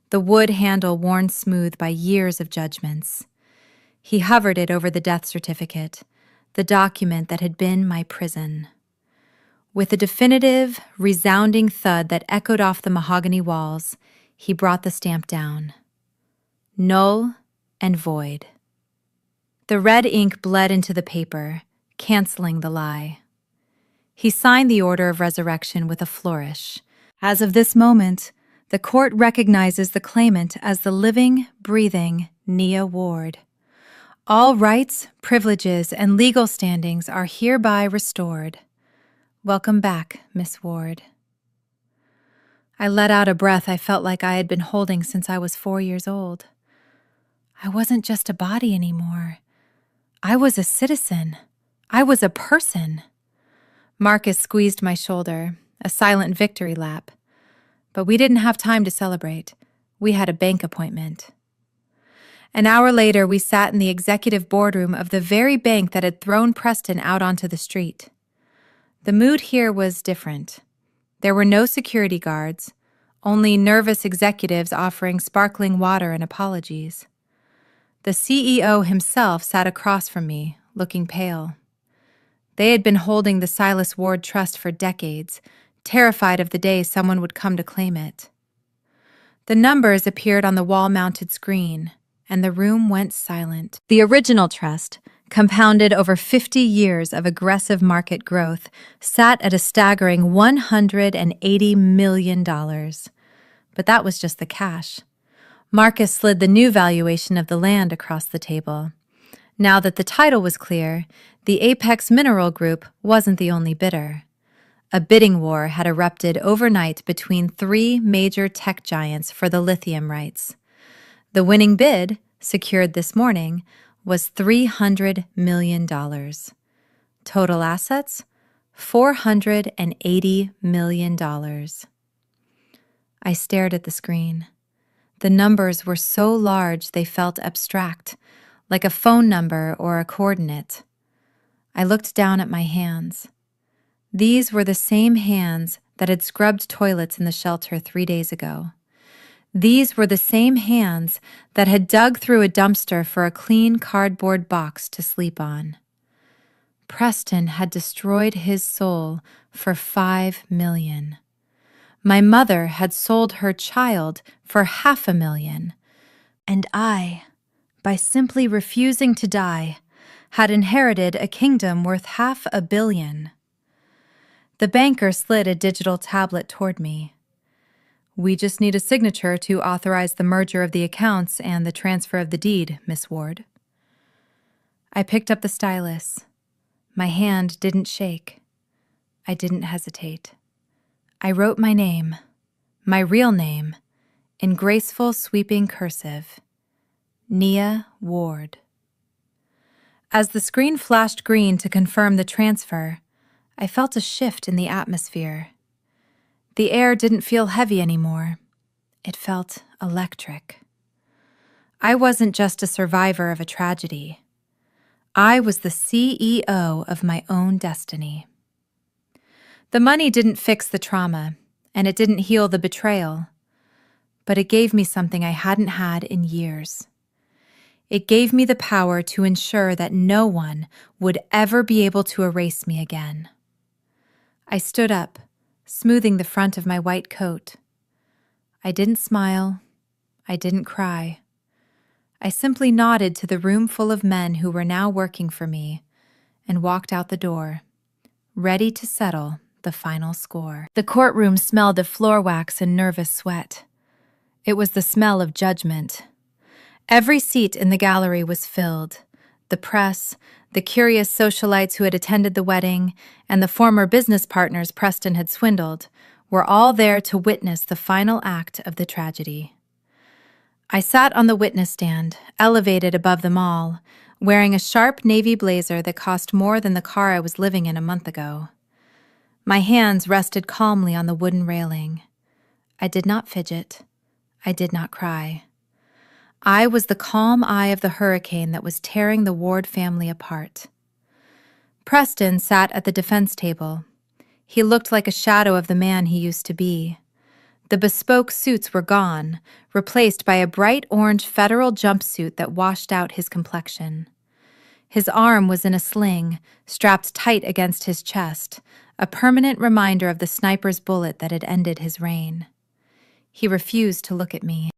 Speaker 1: the wood handle worn smooth by years of judgments. He hovered it over the death certificate, the document that had been my prison. With a definitive, resounding thud that echoed off the mahogany walls, he brought the stamp down. Null and void. The red ink bled into the paper, canceling the lie. He signed the order of resurrection with a flourish. As of this moment, the court recognizes the claimant as the living, breathing Nia Ward. All rights, privileges, and legal standings are hereby restored. Welcome back, Miss Ward. I let out a breath I felt like I had been holding since I was 4 years old. I wasn't just a body anymore. I was a citizen. I was a person. Marcus squeezed my shoulder, a silent victory lap. But we didn't have time to celebrate. We had a bank appointment. An hour later, we sat in the executive boardroom of the very bank that had thrown Preston out onto the street. The mood here was different. There were no security guards, only nervous executives offering sparkling water and apologies. The CEO himself sat across from me, looking pale. They had been holding the Silas Ward Trust for decades, terrified of the day someone would come to claim it. The numbers appeared on the wall-mounted screen, and the room went silent. The original trust, compounded over 50 years of aggressive market growth, sat at a staggering $180 million. But that was just the cash. Marcus slid the new valuation of the land across the table. Now that the title was clear, the Apex Mineral Group wasn't the only bidder. A bidding war had erupted overnight between 3 major tech giants for the lithium rights. The winning bid, secured this morning, was $300 million. Total assets, $480 million. I stared at the screen. The numbers were so large they felt abstract, like a phone number or a coordinate. I looked down at my hands. These were the same hands that had scrubbed toilets in the shelter 3 days ago. These were the same hands that had dug through a dumpster for a clean cardboard box to sleep on. Preston had destroyed his soul for $5 million. My mother had sold her child for $500,000, and I, by simply refusing to die, had inherited a kingdom worth $500 million. The banker slid a digital tablet toward me. "We just need a signature to authorize the merger of the accounts and the transfer of the deed, Miss Ward." I picked up the stylus. My hand didn't shake. I didn't hesitate. I wrote my name, my real name, in graceful, sweeping cursive. Nia Ward. As the screen flashed green to confirm the transfer, I felt a shift in the atmosphere. The air didn't feel heavy anymore. It felt electric. I wasn't just a survivor of a tragedy. I was the CEO of my own destiny. The money didn't fix the trauma, and it didn't heal the betrayal, but it gave me something I hadn't had in years. It gave me the power to ensure that no one would ever be able to erase me again. I stood up, smoothing the front of my white coat. I didn't smile. I didn't cry. I simply nodded to the room full of men who were now working for me and walked out the door, ready to settle the final score. The courtroom smelled of floor wax and nervous sweat. It was the smell of judgment. Every seat in the gallery was filled. The press, the curious socialites who had attended the wedding, and the former business partners Preston had swindled were all there to witness the final act of the tragedy. I sat on the witness stand, elevated above them all, wearing a sharp navy blazer that cost more than the car I was living in a month ago. My hands rested calmly on the wooden railing. I did not fidget. I did not cry. I was the calm eye of the hurricane that was tearing the Ward family apart. Preston sat at the defense table. He looked like a shadow of the man he used to be. The bespoke suits were gone, replaced by a bright orange federal jumpsuit that washed out his complexion. His arm was in a sling, strapped tight against his chest, a permanent reminder of the sniper's bullet that had ended his reign. He refused to look at me.